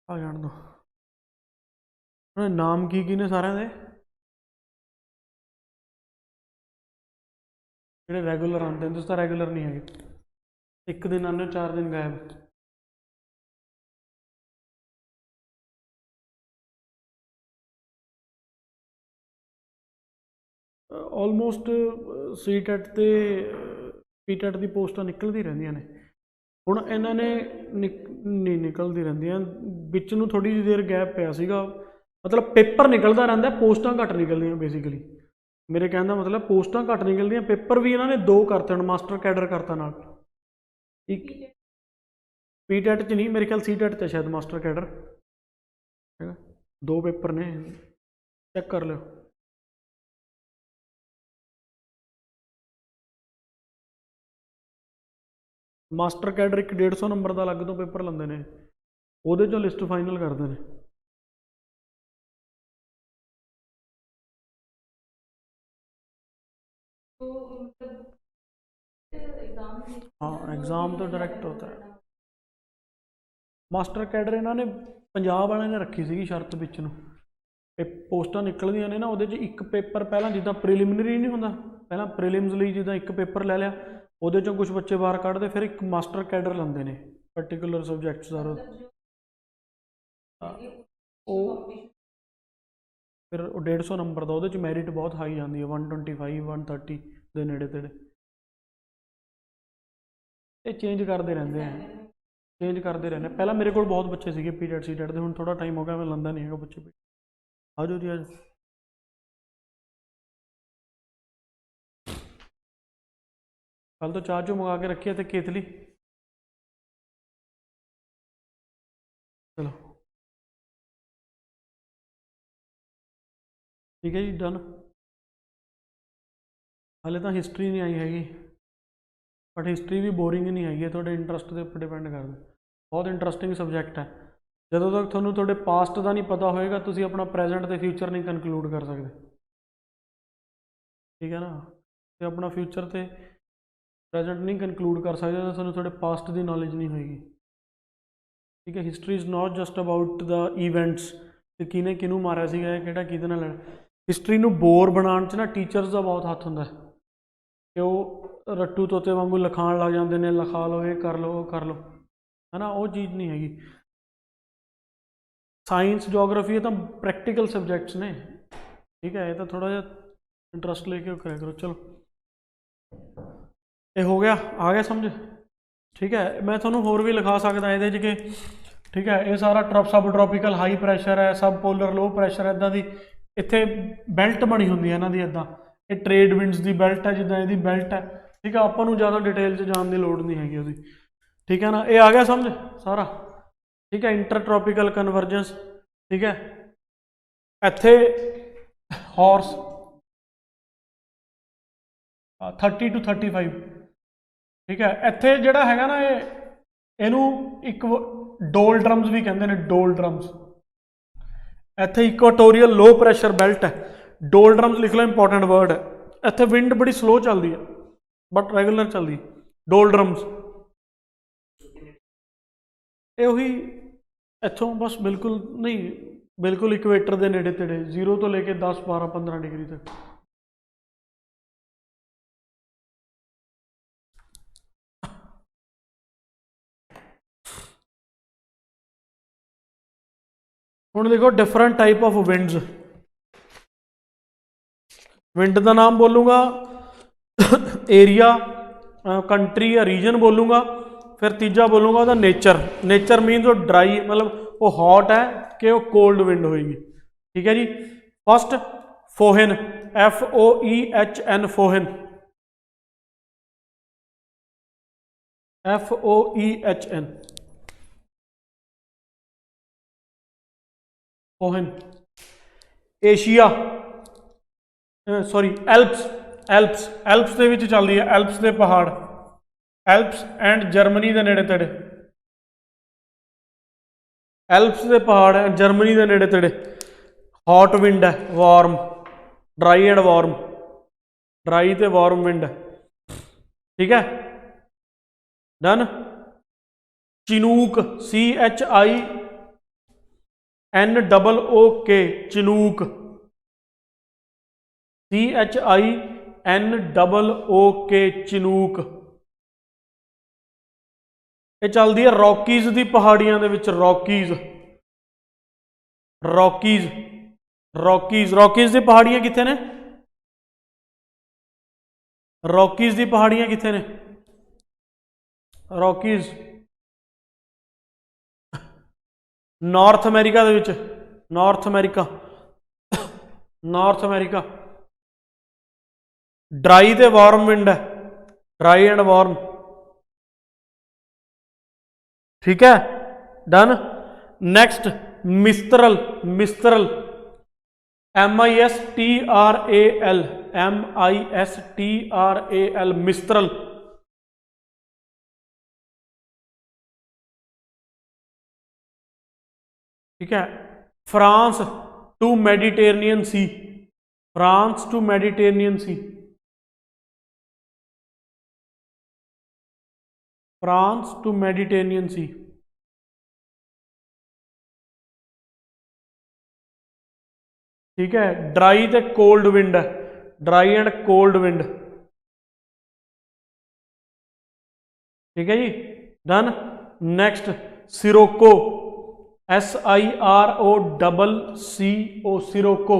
Speaker 1: आ जान दो। नाम की ने सारे दे ਜਿਹੜੇ ਰੈਗੂਲਰ ਆਉਂਦੇ ਨੇ, ਤੁਸੀਂ ਤਾਂ ਰੈਗੂਲਰ ਨਹੀਂ ਹੈਗੇ। ਇੱਕ ਦਿਨ ਆਉਂਦੇ 4 ਦਿਨ ਗਾਇਬ। ਆਲਮੋਸਟ ਸੀਟੈਟ ਤੇ ਪੀਟੈਟ ਦੀ ਪੋਸਟਾਂ ਨਿਕਲਦੀ ਰਹਿੰਦੀਆਂ ਨੇ। ਹੁਣ ਇਹਨਾਂ ਨੇ ਨਹੀਂ ਨਿਕਲਦੀ ਰਹਿੰਦੀਆਂ, ਵਿੱਚ ਨੂੰ ਥੋੜ੍ਹੀ ਜਿਹੀ ਦੇਰ ਗੈਪ ਪਿਆ ਸੀਗਾ। ਮਤਲਬ ਪੇਪਰ ਨਿਕਲਦਾ ਰਹਿੰਦਾ, ਪੋਸਟਾਂ ਘੱਟ ਨਿਕਲਦੀਆਂ ਬੇਸਿਕਲੀ। ਮੇਰੇ ਕਹਿਣ ਦਾ ਮਤਲਬ ਪੋਸਟਾਂ ਘੱਟ ਨਿਕਲਦੀਆਂ, ਪੇਪਰ ਵੀ ਇਹਨਾਂ ਨੇ 2 ਕਰਤੇ ਹੁਣ, ਮਾਸਟਰ ਕੈਡਰ ਕਰਤਾ ਨਾਲ। ਇੱਕ ਪੀਟੈਟ 'ਚ ਨਹੀਂ, ਮੇਰੇ ਖਿਆਲ ਸੀਟੈਟ 'ਤੇ ਸ਼ਾਇਦ ਮਾਸਟਰ ਕੈਡਰ ਹੈਗਾ। 2 ਪੇਪਰ ਨੇ, ਚੈੱਕ ਕਰ ਲਿਓ। ਮਾਸਟਰ ਕੈਡਰ ਇੱਕ 150 ਨੰਬਰ ਦਾ ਅਲੱਗ ਤੋਂ ਪੇਪਰ ਲੈਂਦੇ ਨੇ, ਉਹਦੇ 'ਚੋਂ ਲਿਸਟ ਫਾਈਨਲ ਕਰਦੇ ਨੇ। हाँ, एग्ज़ाम तो डायरेक्ट होता है। ਮਾਸਟਰ ਕੈਡਰ ਇਹਨਾਂ ਨੇ ਪੰਜਾਬ ਵਾਲਿਆਂ ਨੇ ਰੱਖੀ ਸੀਗੀ ਸ਼ਰਤ ਵਿੱਚ ਨੂੰ, ਪੋਸਟਾਂ ਨਿਕਲਦੀਆਂ ਨੇ ਨਾ, ਉਹਦੇ 'ਚ ਇੱਕ ਪੇਪਰ ਪਹਿਲਾਂ ਜਿੱਦਾਂ ਪ੍ਰੀਲਿਮਿਨਰੀ ਨਹੀਂ ਹੁੰਦਾ, ਪਹਿਲਾਂ ਪ੍ਰੀਲਿਮਸ ਲਈ ਜਿੱਦਾਂ ਇੱਕ ਪੇਪਰ ਲੈ ਲਿਆ, ਉਹਦੇ 'ਚੋਂ ਕੁਝ ਬੱਚੇ ਬਾਹਰ ਕੱਢਦੇ, ਫਿਰ ਇੱਕ ਮਾਸਟਰ ਕੈਡਰ ਲੈਂਦੇ ਨੇ ਪਰਟੀਕੂਲਰ ਸਬਜੈਕਟਸ ਦਾ। ਉਹ ਫਿਰ ਉਹ 150 ਨੰਬਰ ਦਾ, ਉਹਦੇ 'ਚ ਮੈਰਿਟ ਬਹੁਤ ਹਾਈ ਜਾਂਦੀ ਹੈ, 125 130 ਦੇ ਨੇੜੇ ਤੇੜੇ। ਇਹ ਚੇਂਜ ਕਰਦੇ ਰਹਿੰਦੇ ਆ, ਚੇਂਜ ਕਰਦੇ ਰਹਿੰਦੇ। ਪਹਿਲਾਂ ਮੇਰੇ ਕੋਲ ਬਹੁਤ ਬੱਚੇ ਸੀਗੇ ਪੀਟੈਟ ਸੀਟੈਟ ਦੇ, ਹੁਣ ਥੋੜਾ ਟਾਈਮ ਹੋ ਗਿਆ ਮੈਂ ਲੈਂਦਾ ਨਹੀਂ ਹੈਗਾ ਬੱਚੇ। ਆ ਜਾਓ ਜੀ, ਆ ਜਾਓ। ਕੱਲ ਤੋਂ ਚਾਹ ਚੋ ਮੰਗਾ ਕੇ ਰੱਖੀ ਹੈ ਤੇ ਕੇਤਲੀ। ਚਲੋ ਠੀਕ ਹੈ ਜੀ, ਡਨ। ਹਾਲੇ ਤਾਂ ਹਿਸਟਰੀ ਨਹੀਂ ਆਈ ਹੈਗੀ, ਬਟ ਹਿਸਟਰੀ ਵੀ ਬੋਰਿੰਗ ਨਹੀਂ ਹੈਗੀ, ਤੁਹਾਡੇ ਇੰਟਰਸਟ ਦੇ ਉੱਪਰ ਡਿਪੈਂਡ ਕਰਦਾ। ਬਹੁਤ ਇੰਟਰਸਟਿੰਗ ਸਬਜੈਕਟ ਹੈ। ਜਦੋਂ ਤੱਕ ਤੁਹਾਨੂੰ ਤੁਹਾਡੇ ਪਾਸਟ ਦਾ ਨਹੀਂ ਪਤਾ ਹੋਏਗਾ, ਤੁਸੀਂ ਆਪਣਾ ਪ੍ਰੈਜੈਂਟ ਤੇ ਫਿਊਚਰ ਨਹੀਂ ਕਨਕਲੂਡ ਕਰ ਸਕਦੇ। ਠੀਕ ਹੈ ਨਾ, ਤੇ ਆਪਣਾ ਫਿਊਚਰ ਤੇ ਪ੍ਰੈਜੈਂਟ ਨਹੀਂ ਕਨਕਲੂਡ ਕਰ ਸਕਦੇ ਤਾਂ ਤੁਹਾਨੂੰ ਤੁਹਾਡੇ ਪਾਸਟ ਦੀ ਨੌਲੇਜ ਨਹੀਂ ਹੋਏਗੀ। ਠੀਕ ਹੈ, history is not just about the events, ਕਿ ਕਿਹਨੇ ਕਿਹਨੂੰ ਮਾਰਿਆ ਸੀਗਾ, ਕਿਹੜਾ ਕਿਹਦੇ ਨਾਲ ਲੜਿਆ। ਹਿਸਟਰੀ ਨੂੰ ਬੋਰ ਬਣਾਉਣ 'ਚ ਨਾ ਟੀਚਰਸ ਦਾ ਬਹੁਤ ਹੱਥ ਹੁੰਦਾ, ਕਿ ਉਹ ਰੱਟੂ ਤੋਤੇ ਵਾਂਗੂ ਲਿਖਾਉਣ ਲੱਗ ਜਾਂਦੇ ਨੇ, ਲਿਖਾ ਲਓ, ਇਹ ਕਰ ਲਓ, ਉਹ ਕਰ ਲਓ, ਹੈ ਨਾ, ਉਹ ਚੀਜ਼ ਨਹੀਂ ਹੈਗੀ। ਸਾਇੰਸ ਜੋਗਰਾਫੀ ਇਹ ਤਾਂ ਪ੍ਰੈਕਟੀਕਲ ਸਬਜੈਕਟਸ ਨੇ। ਠੀਕ ਹੈ, ਇਹ ਤਾਂ ਥੋੜ੍ਹਾ ਜਿਹਾ ਇੰਟਰਸਟ ਲੈ ਕੇ ਕਰਿਆ ਕਰੋ। ਚਲੋ ਇਹ ਹੋ ਗਿਆ, ਆ ਗਿਆ ਸਮਝ। ਠੀਕ ਹੈ, ਮੈਂ ਤੁਹਾਨੂੰ ਹੋਰ ਵੀ ਲਿਖਾ ਸਕਦਾ ਇਹਦੇ 'ਚ ਕਿ ਠੀਕ ਹੈ, ਇਹ ਸਾਰਾ ਸਬ ਟ੍ਰੋਪੀਕਲ ਹਾਈ ਪ੍ਰੈਸ਼ਰ ਹੈ, ਸਬ ਪੋਲਰ ਲੋ ਪ੍ਰੈਸ਼ਰ, ਇੱਦਾਂ ਦੀ ਇੱਥੇ ਬੈਲਟ ਬਣੀ ਹੁੰਦੀ ਹੈ ਇਹਨਾਂ ਦੀ। ਇੱਦਾਂ ਇਹ ਟ੍ਰੇਡ ਵਿੰਡਸ ਦੀ ਬੈਲਟ ਹੈ, ਜਿੱਦਾਂ ਇਹਦੀ ਬੈਲਟ ਹੈ, ठीक है, ਆਪਾਂ ਨੂੰ ज़्यादा डिटेल च जाने की लोड़ नहीं हैगी ਉਹਦੀ, ठीक है ना। ये आ गया समझ सारा, ठीक है। इंटरट्रॉपिकल कन्वर्जेंस, ठीक है। ਇੱਥੇ हॉर्स 30 to 35, ठीक है। ਇੱਥੇ ਜਿਹੜਾ ਹੈਗਾ ਨਾ ਇਹਨੂੰ ਇੱਕ ਡੋਲ ਡਰਮਸ ਵੀ ਕਹਿੰਦੇ ਨੇ, ਡੋਲ ਡਰਮਸ। ਇੱਥੇ ਇਕੁਆਟੋਰੀਅਲ लो ਪ੍ਰੈਸ਼ਰ ਬੈਲਟ ਹੈ, ਡੋਲ ਡਰਮਸ ਲਿਖ ਲਓ, ਇੰਪੋਰਟੈਂਟ ਵਰਡ ਹੈ। ਇੱਥੇ ਵਿੰਡ ਬੜੀ ਸਲੋ ਚੱਲਦੀ ਹੈ ਬਟ ਰੈਗੂਲਰ ਚੱਲਦੀ, ਡੋਲ ਡਰਮਸ। ਇਹ ਉਹੀ ਇੱਥੋਂ ਬਸ ਬਿਲਕੁਲ ਨਹੀਂ, ਬਿਲकुल इक्वेटर के नेड़े तेड़े 0 तो लेके 10 12 15 डिग्री तक। हुण देखो different type of winds. Wind का नाम बोलूँगा, एरिया, कंट्री या रीजन बोलूँगा, फिर तीजा बोलूँगा ਉਹਦਾ नेचर। नेचर मीनस वो ड्राई, मतलब वो हॉट है कि वो कोल्ड विंड होएगी, ठीक है जी। First foehn, FOEHN, foehn, FOEHN, foehn. Asia, sorry Alps, Alps, Alps ਦੇ ਵਿੱਚ ਚੱਲਦੀ ਹੈ, एल्प्स ਦੇ पहाड़, एल्प्स एंड जर्मनी ਦੇ ਨੇੜੇ ਤੇੜੇ, एल्प्स के पहाड़ है जर्मनी के नेड़े तेड़े। हॉट विंड है, warm, dry and warm, dry ते वार्म विंड है, ठीक है, done. Chinook, CHINOOK, chinook, CHINOOK, chinook. ये चलती है रॉकीज की पहाड़ियां दे विच, रॉकीज, रॉकीज, रॉकीज, रॉकीज की पहाड़ियां कित्थे ने? रॉकीज की पहाड़ियां कित्थे ने? रॉकीज नॉर्थ अमेरिका दे विच, North America, North America. Dry ते वार्म विंड है, ड्राई एंड वार्म, ठीक है, done. Next mistral, mistral, MISTRAL, MISTRAL, mistral, ठीक है। France to Mediterranean Sea, France to Mediterranean Sea, France to Mediterranean Sea, ठीक है। ड्राई ते कोल्ड विंड है, ड्राई एंड कोल्ड विंड, ठीक है जी, done. Next sirocco, SIROCCO, sirocco.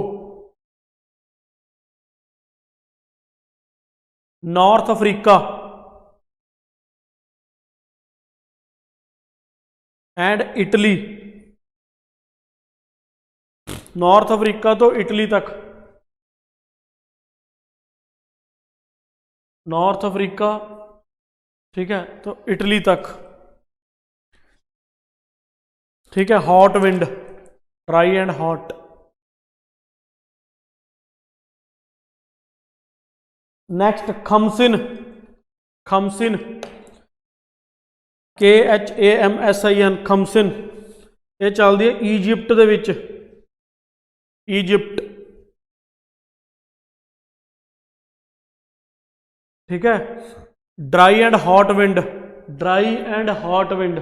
Speaker 1: North Africa and Italy, North Africa तो इटली तक, North Africa, ठीक है, तो इटली तक, ठीक है। Hot wind, dry and hot. Next khamsin, khamsin, KHAMSIN, खमसिन। ये चलती है ईजिप्ट दे विच, ईजिप्ट, ठीक है। Dry and hot wind, dry and hot wind,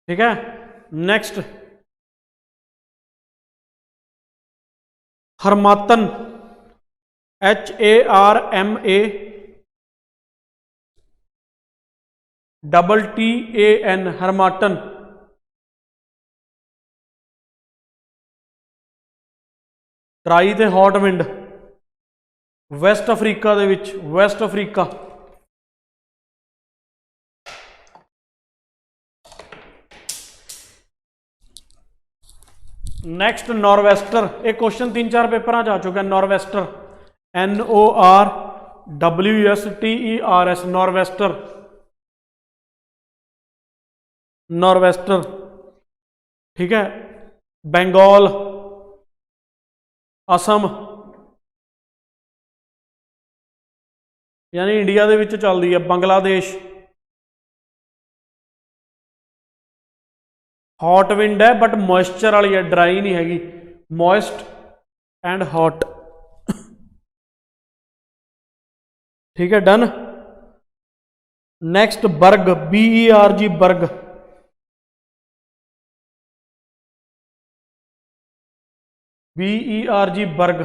Speaker 1: ठीक है। नेक्स्ट हरमातन, HARMATTAN, हरमाटन, ड्राई ते हॉट विंड। वैस्ट अफ्रीका दे विच, वैस्ट अफ्रीका, नैक्सट नॉर्वेस्टर, एक क्वेश्चन 3-4 पेपर आ चुका है। नॉर्वेस्टर, NORWESTERS, नॉर्वेस्टर, नॉर्वेस्टर, ठीक है। बंगाल, असम, यानी इंडिया ਦੇ ਵਿੱਚ ਚੱਲਦੀ ਹੈ। ਬੰਗਲਾਦੇਸ਼, हॉट विंड है बट मॉइस्चर वाली है, ड्राई नहीं हैगी, मॉइस्ट एंड हॉट, ठीक है, done. Next berg, BERG, berg, BERG, berg,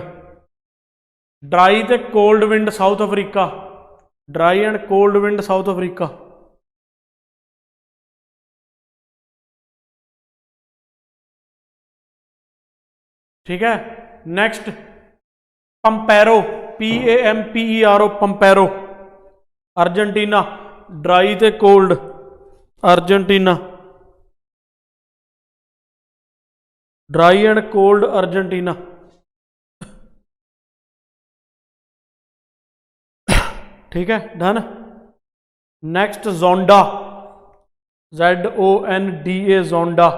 Speaker 1: dry ते cold wind South Africa, dry and cold wind South Africa, ठीक है। Next pampero, PAMPERO, pampero, Argentina, dry ते cold, Argentina, dry and cold Argentina, ठीक है, done. Next zonda, ZONDA, zonda,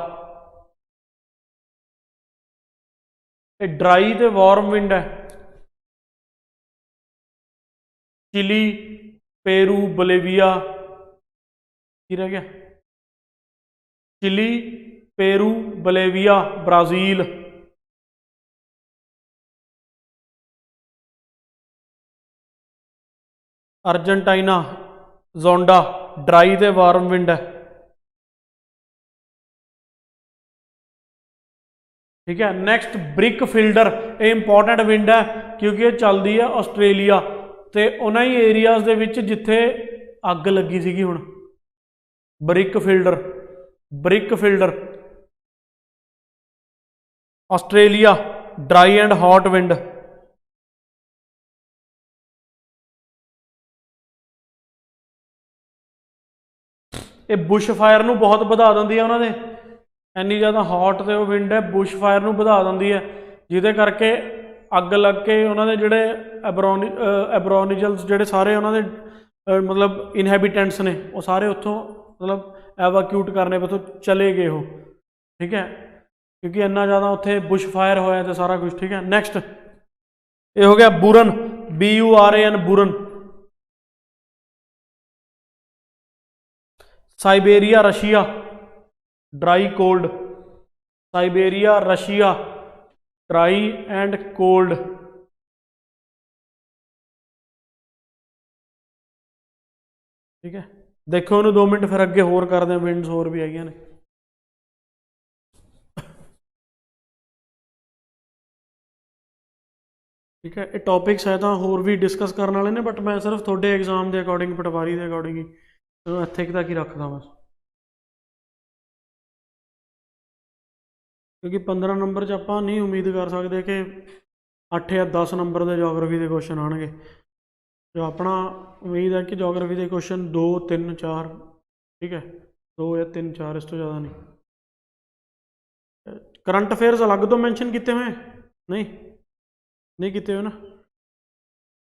Speaker 1: dry ते warm wind है। Chile, Peru, Bolivia, की रह गया, Chile, Peru, Bolivia, Brazil, Argentina, zonda, dry ते वार्म विंड है, ठीक है। नेक्स्ट ब्रिक फिल्डर, ये इंपॉर्टेंट विंड है क्योंकि ये चलती है आस्ट्रेलिया ते उन्हीं ही एरियाज दे विच जिथे अग लगी सीगी हुण। Brick fielder, brick fielder, Australia, dry and hot wind, ये बुश फायर नूं बहुत वधा दिंदी है उन्होंने, इन्नी ज़्यादा हॉट तो वो विंड है बुश फायर नूं वधा दिंदी है, जिहदे करके अग लग के उन्होंने जोड़े एबरोनिजल्स जोड़े सारे उन्होंने मतलब इनहैबिटेंट्स ने वो सारे उत्थों मतलब एवाक्यूट करने पर तो चले गए हो, ठीक है, क्योंकि इन्ना ज़्यादा उत्थे बुश फायर होया तो सारा कुछ, ठीक है। नैक्सट ये हो गया Buren, BURAN, Buren, Siberia, Russia, dry cold, Siberia, Russia, dry and cold, ठीक है। देखो उन्होंने 2 मिनट फिर अगे होर कर दें, विंड्स होर भी आई ने, ठीक है। ये टॉपिक्स है तो होर भी डिस्कस करने वाले ने बट मैं सिर्फ थोड़े एग्जाम के अकॉर्डिंग पटवारी के अकॉर्डिंग ही इत्थे तक ही रखदा बस, क्योंकि 15 नंबर च आपां नहीं उम्मीद कर सकते कि 8 या 10 नंबर के जोग्राफी के क्वेश्चन आएंगे। जो अपना उम्मीद है कि जोग्राफी के क्वेश्चन 2, 3, 4, ठीक है, 2 या 3, 4, इस तो ज़्यादा नहीं। करंट अफेयर्स अलग तो मैंशन किए हुए नहीं, नहीं किए हुए ना,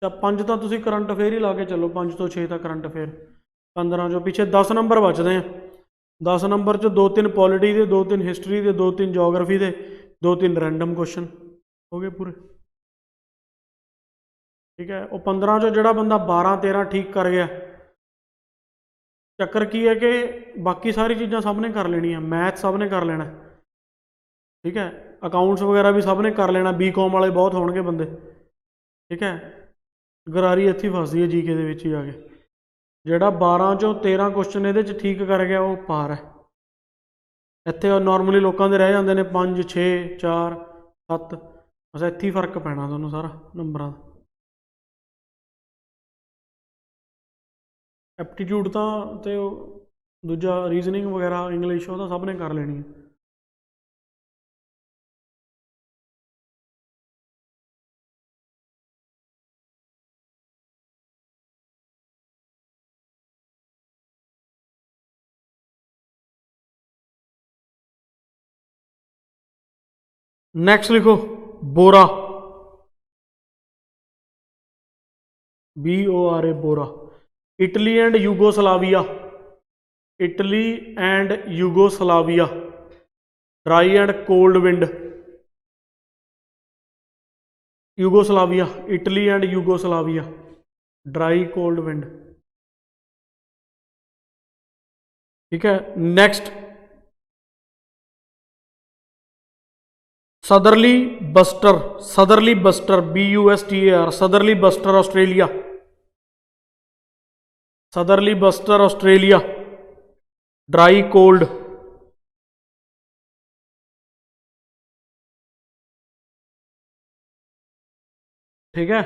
Speaker 1: तो 5 तो तुम करंट अफेयर ही ला के चलो, 5 तो 6 तक करंट अफेयर, 15 जो पिछे 10 नंबर बचते हैं, 10 नंबर चो 2-3 पॉलिटी के, 2-3 हिस्टरी के, 2-3 जोग्राफी के, 2-3 रैंडम क्वेश्चन हो गए पूरे, ठीक है। वो 15 चो जोड़ा बंदा 12-13 ठीक कर गया, चक्कर की है कि बाकी सारी चीज़ां सब ने कर लेनी, मैथ सब ने कर लेना, ठीक है, अकाउंट्स वगैरह भी सब ने कर लेना, BCom वाले बहुत होणगे बंदे, ठीक है। गरारी इत्थे ही फसदी है GK दे विच ही जाके, ਜਿਹੜਾ 12 ਚੋਂ 13 ਕੁਐਸਚਨ ਇਹਦੇ ਚ ਠੀਕ ਕਰ ਗਿਆ ਉਹ ਪਾਰ ਹੈ। ਇੱਥੇ ਨੋਰਮਲੀ ਲੋਕਾਂ ਦੇ ਰਹਿ ਜਾਂਦੇ ਨੇ 5 6 4 7, ਬਸ ਇੱਥੇ ਹੀ ਫਰਕ ਪੈਣਾ ਤੁਹਾਨੂੰ ਸਾਰਾ ਨੰਬਰਾਂ ਦਾ। ਐਪਟੀਟਿਊਡ ਤਾਂ ਤੇ ਉਹ ਦੂਜਾ ਰੀਜ਼ਨਿੰਗ ਵਗੈਰਾ ਇੰਗਲਿਸ਼ ਉਹ ਤਾਂ ਸਭ ਨੇ ਕਰ ਲੈਣੀ ਹੈ। नेक्स्ट लिखो bora, BORA bora. Italy and Yugoslavia, Italy and Yugoslavia, dry and cold wind. Yugoslavia, Italy and Yugoslavia, dry cold wind. ठीक है, next southerly buster, southerly buster, BUSTAR, southerly buster Australia, southerly buster Australia, dry cold. ठीक है,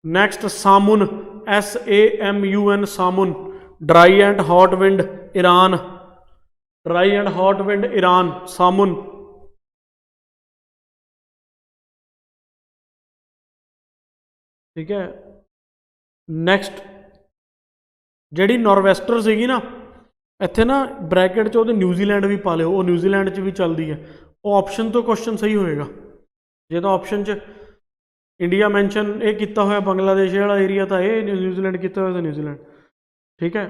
Speaker 1: next samun, SAMUN, samun, dry and hot wind Iran, dry and hot wind Iran, samun. ठीक है, next ਜਿਹੜੀ ਨੌਰਵੈਸਟਰ ਸੀਗੀ ਨਾ, ਇੱਥੇ ਨਾ ਬ੍ਰੈਕਟ 'ਚ ਉਹਦੇ ਨਿਊਜ਼ੀਲੈਂਡ ਵੀ ਪਾ ਲਿਓ, ਉਹ ਨਿਊਜ਼ੀਲੈਂਡ 'ਚ ਵੀ ਚੱਲਦੀ ਹੈ। ਉਹ ਆਪਸ਼ਨ ਤੋਂ ਕੁਐਸਚਨ ਸਹੀ ਹੋਏਗਾ। ਜੇ ਤਾਂ ਆਪਸ਼ਨ 'ਚ ਇੰਡੀਆ ਮੈਂਸ਼ਨ ਇਹ ਕੀਤਾ ਹੋਇਆ ਬੰਗਲਾਦੇਸ਼ ਵਾਲਾ ਏਰੀਆ ਤਾਂ ਇਹ, ਨਿਊਜ਼ੀਲੈਂਡ ਕੀਤਾ ਹੋਇਆ ਤਾਂ ਨਿਊਜ਼ੀਲੈਂਡ। ਠੀਕ ਹੈ,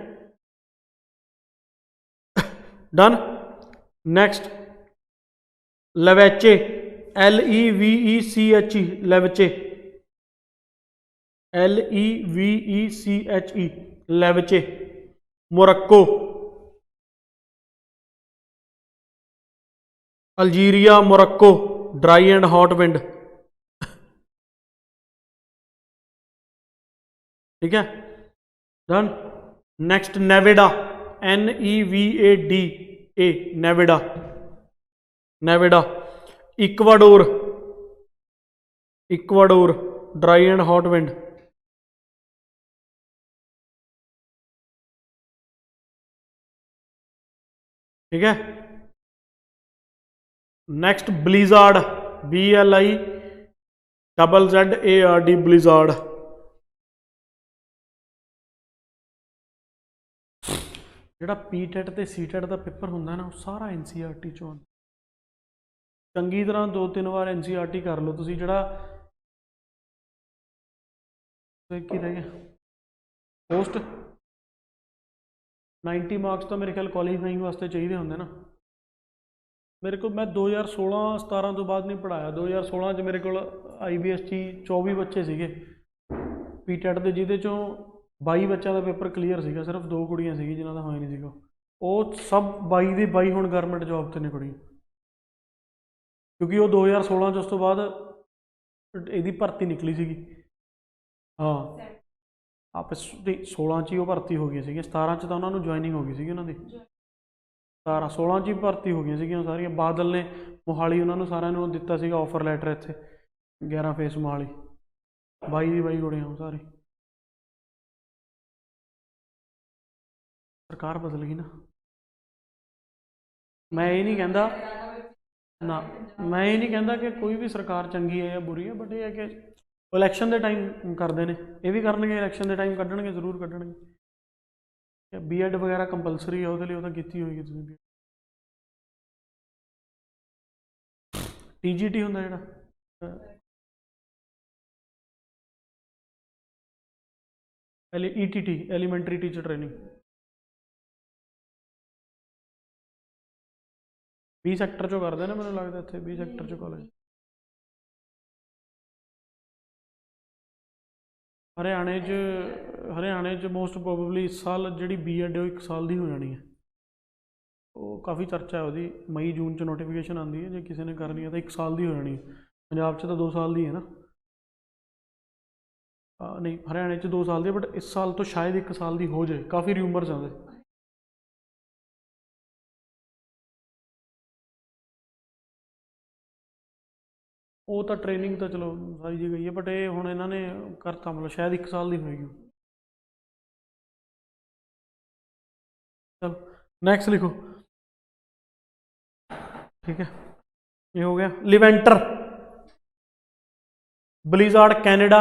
Speaker 1: done. Next leveche, LEVECHE, leveche, LEVECHE, leveche. Morocco, Algeria, Morocco, dry and hot wind. ठीक है, done. Next nevada, NEVADA, nevada, nevada. Ecuador, Ecuador, dry and hot wind. ठीक है, नेक्स्ट ब्लिजार्ड, BLIZZARD, ब्लिजार्ड। ਜਿਹੜਾ PTET ਤੇ CTET ਦਾ paper ਹੁੰਦਾ ਨਾ, ਉਹ ਸਾਰਾ NCERT ਚੋਂ ਆਉਂਦਾ। ਚੰਗੀ ਤਰ੍ਹਾਂ 2-3 ਵਾਰ NCERT ਕਰ ਲਓ ਤੁਸੀਂ। ਜਿਹੜਾ ਕੀ ਰਹਿ ਗਿਆ ਪੋਸਟ 90 ਮਾਰਕਸ ਤਾਂ ਮੇਰੇ ਖਿਆਲ ਕੁਆਲੀਫਾਈਂਗ ਵਾਸਤੇ ਚਾਹੀਦੇ ਹੁੰਦੇ ਨਾ। ਮੇਰੇ ਕੋਲ, ਮੈਂ 2016-17 ਤੋਂ ਬਾਅਦ ਨਹੀਂ ਪੜ੍ਹਾਇਆ। 2016 'ਚ ਮੇਰੇ ਕੋਲ IBS 'ਚ 24 ਬੱਚੇ ਸੀਗੇ PTET ਦੇ, ਜਿਹਦੇ ਚੋਂ 22 ਬੱਚਿਆਂ ਦਾ ਪੇਪਰ ਕਲੀਅਰ ਸੀਗਾ। ਸਿਰਫ 2 ਕੁੜੀਆਂ ਸੀਗੀ ਜਿਨ੍ਹਾਂ ਦਾ ਹੋਇਆ ਨਹੀਂ ਸੀਗਾ। ਉਹ ਸਭ 22 ਦੇ 22 ਹੁਣ ਗਵਰਨਮੈਂਟ ਜੋਬ 'ਤੇ ਨੇ ਕੁੜੀਆਂ, ਕਿਉਂਕਿ ਉਹ 2016 'ਚ ਉਸ ਤੋਂ ਬਾਅਦ ਇਹਦੀ ਭਰਤੀ ਨਿਕਲੀ ਸੀਗੀ। ਹਾਂ, ਆਪਸ 16 'ਚ ਹੀ ਉਹ ਭਰਤੀ ਹੋ ਗਈਆਂ ਸੀਗੀਆਂ। 17 'ਚ ਤਾਂ ਉਹਨਾਂ ਨੂੰ ਜੁਆਇਨਿੰਗ ਹੋ ਗਈ ਸੀਗੀ ਉਹਨਾਂ ਦੀ। 16 'ਚ ਹੀ ਭਰਤੀ ਹੋ ਗਈਆਂ ਸੀਗੀਆਂ ਸਾਰੀਆਂ। ਬਾਦਲ ਨੇ ਮੋਹਾਲੀ ਉਹਨਾਂ ਨੂੰ ਸਾਰਿਆਂ ਨੂੰ ਦਿੱਤਾ ਸੀਗਾ ਆਫਰ ਲੈਟਰ, ਇੱਥੇ 11 ਫੇਸ ਮੋਹਾਲੀ। 22 ਦੀ 22 ਕੁੜੀਆਂ ਸਾਰੇ। ਸਰਕਾਰ ਬਦਲ ਗਈ ਨਾ। ਮੈਂ ਇਹ ਨਹੀਂ ਕਹਿੰਦਾ ਨਾ, ਮੈਂ ਇਹ ਨਹੀਂ ਕਹਿੰਦਾ ਕਿ ਕੋਈ ਵੀ ਸਰਕਾਰ ਚੰਗੀ ਹੈ ਜਾਂ ਬੁਰੀ ਹੈ, ਬਟ ਇਹ ਹੈ ਕਿ ਇਲੈਕਸ਼ਨ ਦੇ ਟਾਈਮ ਕਰਦੇ ਨੇ। ਇਹ ਵੀ ਕਰਨਗੇ, ਇਲੈਕਸ਼ਨ ਦੇ ਟਾਈਮ ਕੱਢਣਗੇ, ਜ਼ਰੂਰ ਕੱਢਣਗੇ। BEd ਵਗੈਰਾ ਕੰਪਲਸਰੀ ਹੈ, ਉਹਦੇ ਲਈ ਉਹ ਤਾਂ ਕੀਤੀ ਹੋਏਗੀ ਤੁਸੀਂ। TGT ਹੁੰਦਾ ਜਿਹੜਾ, ETT, elementary teacher training. B sector 'ਚੋਂ ਕਰਦੇ ਨੇ ਮੈਨੂੰ ਲੱਗਦਾ, ਇੱਥੇ B ਸੈਕਟਰ 'ਚੋਂ ਕਾਲਜ। ਹਰਿਆਣੇ 'ਚ ਮੋਸਟ ਪ੍ਰੋਬੇਬਲੀ ਇਸ ਸਾਲ ਜਿਹੜੀ BEd ਉਹ 1 ਸਾਲ ਦੀ ਹੋ ਜਾਣੀ ਹੈ। ਉਹ ਕਾਫੀ ਚਰਚਾ ਹੈ ਉਹਦੀ। ਮਈ ਜੂਨ 'ਚ ਨੋਟੀਫਿਕੇਸ਼ਨ ਆਉਂਦੀ ਹੈ, ਜੇ ਕਿਸੇ ਨੇ ਕਰਨੀ ਹੈ ਤਾਂ 1 ਸਾਲ ਦੀ ਹੋ ਜਾਣੀ ਹੈ। ਪੰਜਾਬ 'ਚ ਤਾਂ 2 ਸਾਲ ਦੀ ਹੈ ਨਾ। ਨਹੀਂ, ਹਰਿਆਣੇ 'ਚ 2 ਸਾਲ ਦੀ, ਬਟ ਇਸ ਸਾਲ ਤੋਂ ਸ਼ਾਇਦ 1 ਸਾਲ ਦੀ ਹੋ ਜਾਏ। ਕਾਫੀ ਰਿਊਮਰਸ ਆਉਂਦੇ। ਉਹ ਤਾਂ ਟ੍ਰੇਨਿੰਗ ਤਾਂ ਚਲੋ ਸਾਰੀ ਜੀ ਗਈ ਹੈ, ਬਟ ਇਹ ਹੁਣ ਇਹਨਾਂ ਨੇ ਕਰਤਾ, ਮਤਲਬ ਸ਼ਾਇਦ 1 ਸਾਲ ਦੀ ਹੋਏਗੀ। ਚਲੋ नेक्स्ट लिखो। ठीक है, ये हो गया। लिवेंटर, ब्लिजार्ड, कनाडा,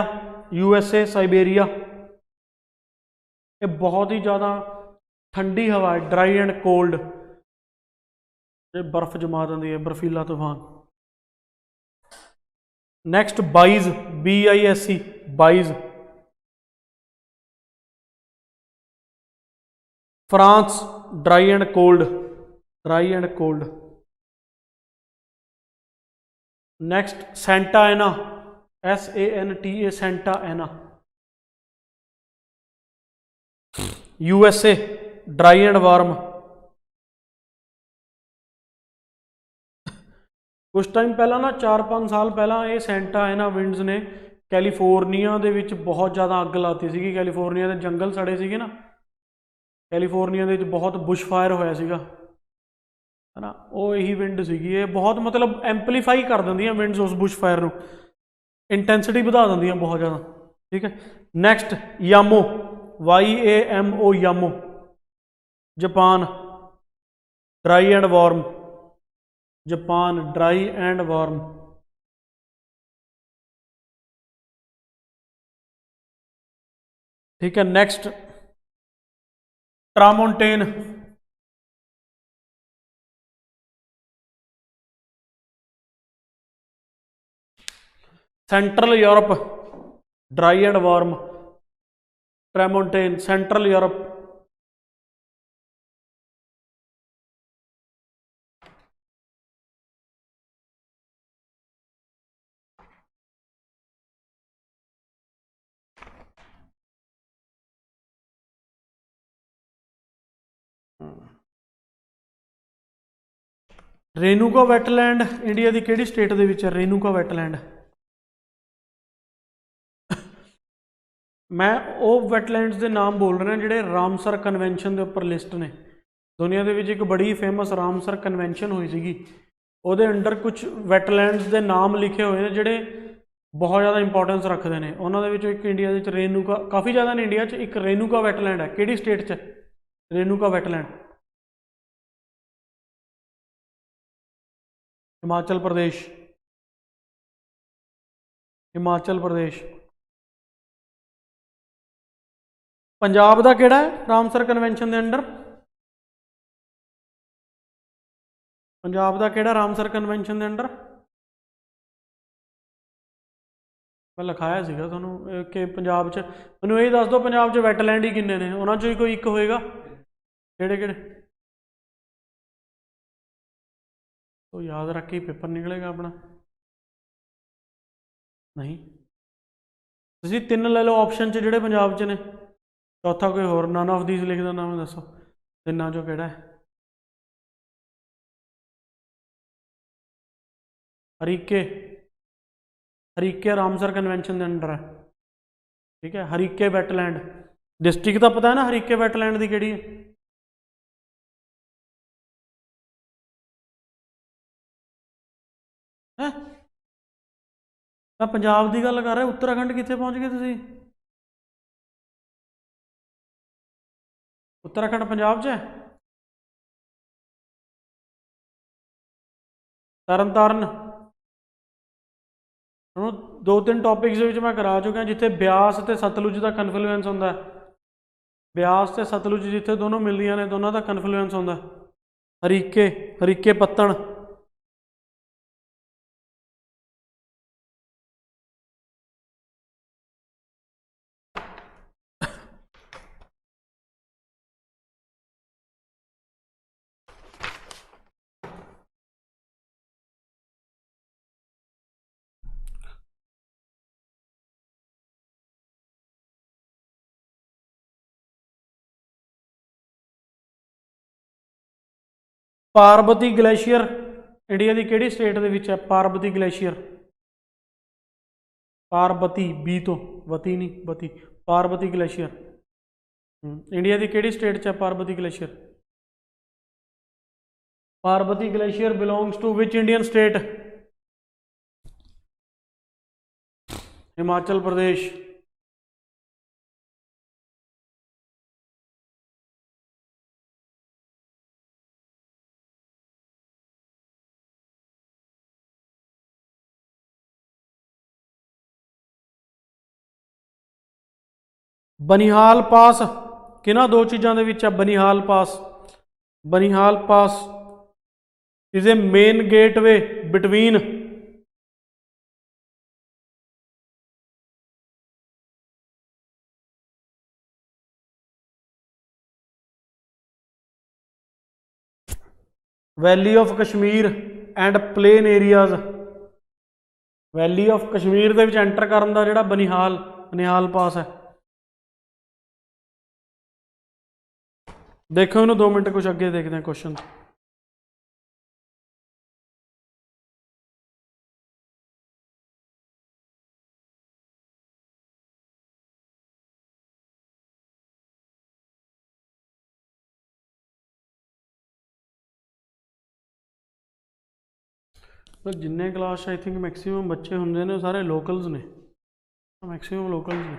Speaker 1: USA, साइबेरिया। ये बहुत ही ज़्यादा ठंडी हवा है, ड्राई एंड कोल्ड। ये बर्फ जमा देती है, बर्फीला तूफान। Next bise, BISE, bise. France, dry and cold, dry and cold. Next Santa Ana, SANTA, Santa Ana. USA, dry and warm. कुछ टाइम पहला ना 4-5 साल पहला ये सेंटा एना विंड्स ने कैलीफोर्निया ਦੇ ਵਿੱਚ बहुत ज़्यादा ਅੱਗ ਲਾਤੀ ਸੀਗੀ। ਕੈਲੀਫੋਰਨੀਆ ਦੇ ਜੰਗਲ ਸੜੇ ਸੀਗੇ ਨਾ, ਕੈਲੀਫੋਰਨੀਆ ਦੇ ਵਿੱਚ ਬਹੁਤ ਬੁਸ਼ ਫਾਇਰ ਹੋਇਆ ਸੀਗਾ, ਹੈ ਨਾ। ਉਹ ਇਹੀ ਵਿੰਡ ਸੀਗੀ, ਇਹ ਬਹੁਤ ਮਤਲਬ ਐਂਪਲੀਫਾਈ ਕਰ ਦਿੰਦੀਆਂ ਵਿੰਡਸ ਉਸ ਬੁਸ਼ ਫਾਇਰ ਨੂੰ, ਇੰਟੈਂਸਿਟੀ ਵਧਾ ਦਿੰਦੀਆਂ ਬਹੁਤ ਜ਼ਿਆਦਾ, ਠੀਕ ਹੈ। Next yamo, YAMO, yamo, Japan, dry and warm, Japan, dry and warm. ठीक है। Next tramontane, Central Europe, dry and warm. Tramontane, Central Europe. Renuka wetland India की किहड़ी स्टेट दे विच है? रेणुका वैटलैंड, मैं वो वैटलैंड्स के नाम बोल रहा जिहड़े रामसर कन्वेंशन के उपर लिस्ट ने। दुनिया के विच एक बड़ी फेमस रामसर कन्वेंशन हुई सी, ਉਹਦੇ अंडर कुछ वैटलैंड्स के नाम लिखे हुए हैं जिहड़े बहुत ज़्यादा इंपॉर्टेंस रखते हैं। उन्होंने एक इंडिया के रेणुका, काफ़ी ज़्यादा ने इंडिया एक रेणुका वैटलैंड है। किहड़ी स्टेट च रेणुका वैटलैंड? हिमाचल प्रदेश, हिमाचल प्रदेश। पंजाब का किहड़ा है रामसर कन्वेंशन के अंडर? पंजाब का किहड़ा रामसर कन्वेंशन के अंडर? मैं लिखाया सीगा तुहानूं कि पंजाब च, मैनूं ये दस दो पंजाब च वैटलैंड ही किन्ने ने, उन्हां चों ही कोई एक होएगा। किहड़े किहड़े तो याद रख के पेपर निकलेगा अपना। नहीं, तुसीं 3 ले लो ऑप्शन च जिहड़े पंजाब च ने, चौथा कोई होर नन ऑफ दीज लिख देना। मैं दसो तिन्नां चों किहड़ा है? हरीके, हरीके रामसर कन्वेंशन के अंडर है, ठीक है। हरीके वैटलैंड डिस्ट्रिक्ट तो पता है ना, हरीके वैटलैंड की किहड़ी है? मैं पंजाब की गल कर रहा, उत्तराखंड कित्थे पहुँच गए तुसीं? उत्तराखंड पंजाब च है? तरन तारन, 2-3 टॉपिक्स मैं करा चुका जिथे ब्यास ते सतलुज का कन्फ्लुएंस होंदा है। ब्यास ते सतलुज जिथे दोनों मिलदियां ने, दोनों का कन्फ्लुएंस होंदा है। हरीके, हरीके पत्तन, पार्बती ग्लेशियर इंडिया की किहड़ी स्टेट दे विच है? पार्बती ग्लेशियर, पार्बती, बी तो वती नहीं, बती, पार्बती ग्लेशियर इंडिया की किहड़ी स्टेट च है? Parbati glacier, Parbati glacier belongs to which Indian state? Himachal Pradesh. Banihal pass किन्हां 2 चीज़ों के विच है? Banihal pass, Banihal pass is a main gateway between valley of Kashmir and plain areas, valley of Kashmir ਦੇ ਵਿੱਚ एंटर ਕਰਨ ਦਾ ਜਿਹੜਾ बनिहाल बनिहाल पास है। देखो इन्होंने 2 मिनट कुछ अगे देखते हैं क्वेश्चन। तो जिन्ने क्लास आई थिंक मैक्सीमम बच्चे होंगे ने सारे लोकल्स ने, मैक्सीमम लोकल्स ने,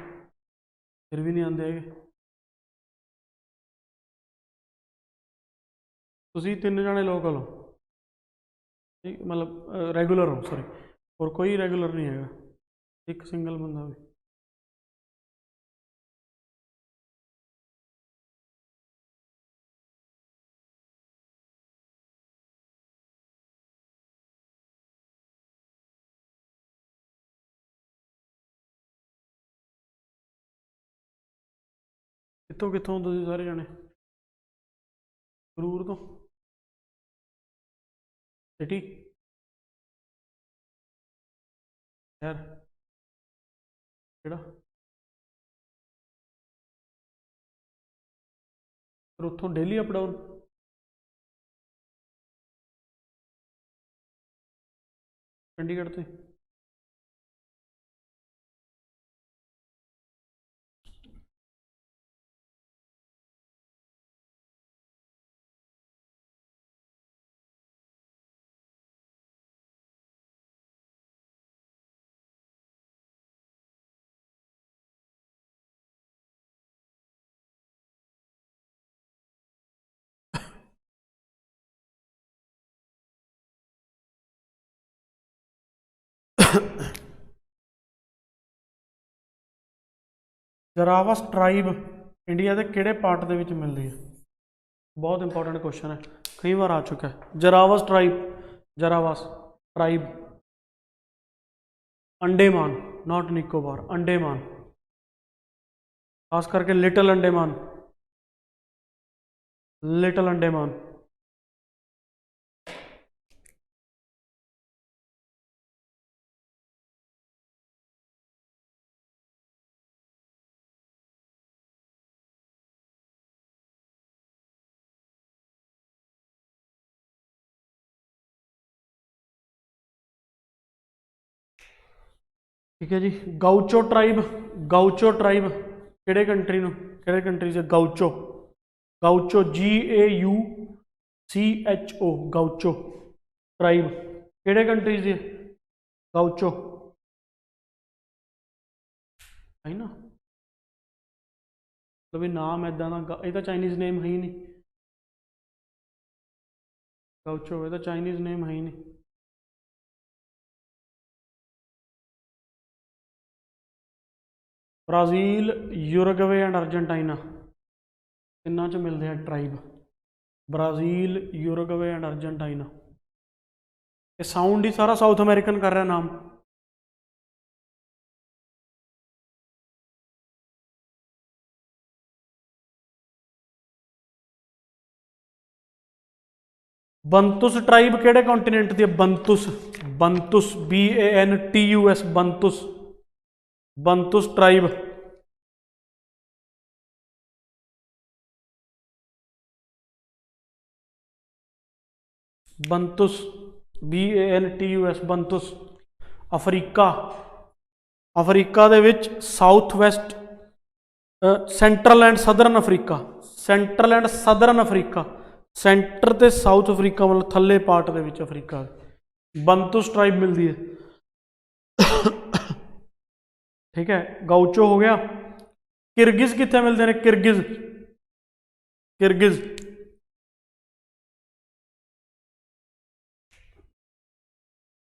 Speaker 1: फिर भी नहीं आते है। तुसी 3 जने लोकल हो, ठीक, मतलब रेगुलर हो, सॉरी, और कोई रेगुलर नहीं है, एक सिंगल बंदा भी। कितों कितों तुसी सारे जने? जरूर तो सिटी यार केड़ा, फिर उत्थों डेली अप डाउन? चंडीगढ़ से जरावस ट्राइब इंडिया के किहड़े पार्ट दे विच मिलदी है? बहुत इंपॉर्टेंट क्वेश्चन है, कई बार आ चुका है। Jarawas tribe, Jarawas tribe Andaman, not Nicobar, Andaman, खास करके लिटिल अंडेमान, लिटिल अंडेमान। ठीक है जी। गाउचो ट्राइब, गाउचो ट्राइब किहड़े कंट्री नूं, किहड़े कंट्री से? Gaucho, gaucho GAUCHO, gaucho tribe किहड़े कंट्री से? गाउचो है ना, मतलब भी नाम इदा का, ये तो चाइनीज़ नेम है ही नहीं, गाउचो, ये तो चाइनीज़ नेम है ही नहीं। ब्राज़ील, यूरुगवे एंड अर्जेंटाइना, तिन्ना च मिलते हैं tribe, Brazil, Uruguay and Argentina. ये साउंड ही सारा साउथ अमेरिकन कर रहा है नाम। बंतुस ट्राइब केड़े कॉन्टिनेंट दी? Bantus, Bantus, BANTUS, Bantus, Bantus tribe. Bantus, BANTUS, Bantus. Africa, Africa दे विच south west, central and southern Africa, central and southern Africa, centre ते साउथ अफ्रीका, मतलब थल्ले पार्ट दे विच अफ्रीका बंतुस ट्राइब मिलती है। ठीक है, गाउचो हो गया। किरगिज कितने मिलते हैं? Kyrgyz, Kyrgyz,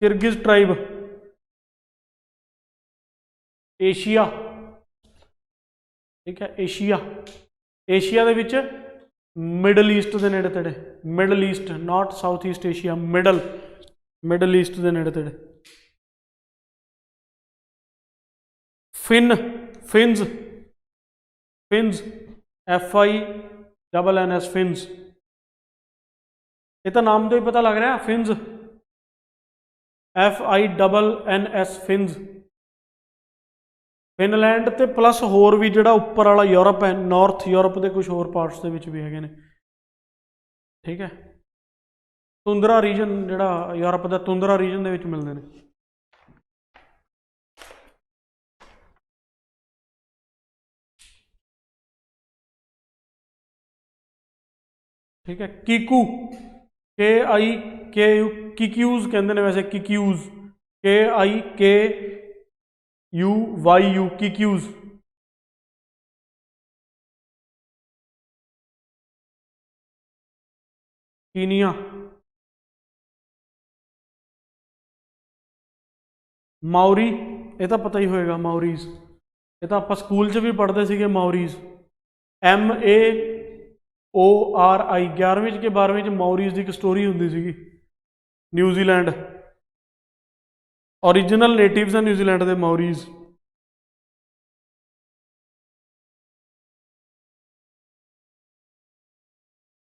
Speaker 1: Kyrgyz tribe Asia, ठीक है, एशिया, एशिया दे विच मिडल ईस्ट के नेड़े तेड़े, Middle East, not South East Asia, middle, Middle East के नेड़े तेड़े। Finn, Finns, Finns, FINNS, Finns, ये तो नाम तो ही पता लग रहा है, फिन्स, FINNS, फिन्स। फिनलैंड ते प्लस होर भी जिहड़ा उपर वाला यूरोप है, नॉर्थ यूरोप के कुछ होर पार्ट्स दे विच भी हैगे ने, ठीक है। तुंदरा रीजन जिहड़ा यूरोप का तुंदरा रीजन दे विच मिलदे ने। ठीक है। कीकू, KIKU, किक्यूज कहते हैं वैसे, किक्यूज, KIKUYU, किक्यूज। कीनिया, माउरी, ये तो पता ही होएगा, माउरीज, ये तो आप स्कूल च भी पढ़ते थे, माउरीज, MAORI, 11वीं के 12वीं माउरीज की एक स्टोरी होंगी सी। न्यूजीलैंड, ओरिजिनल नेटिव्स हैं न्यूजीलैंड के माउरीज।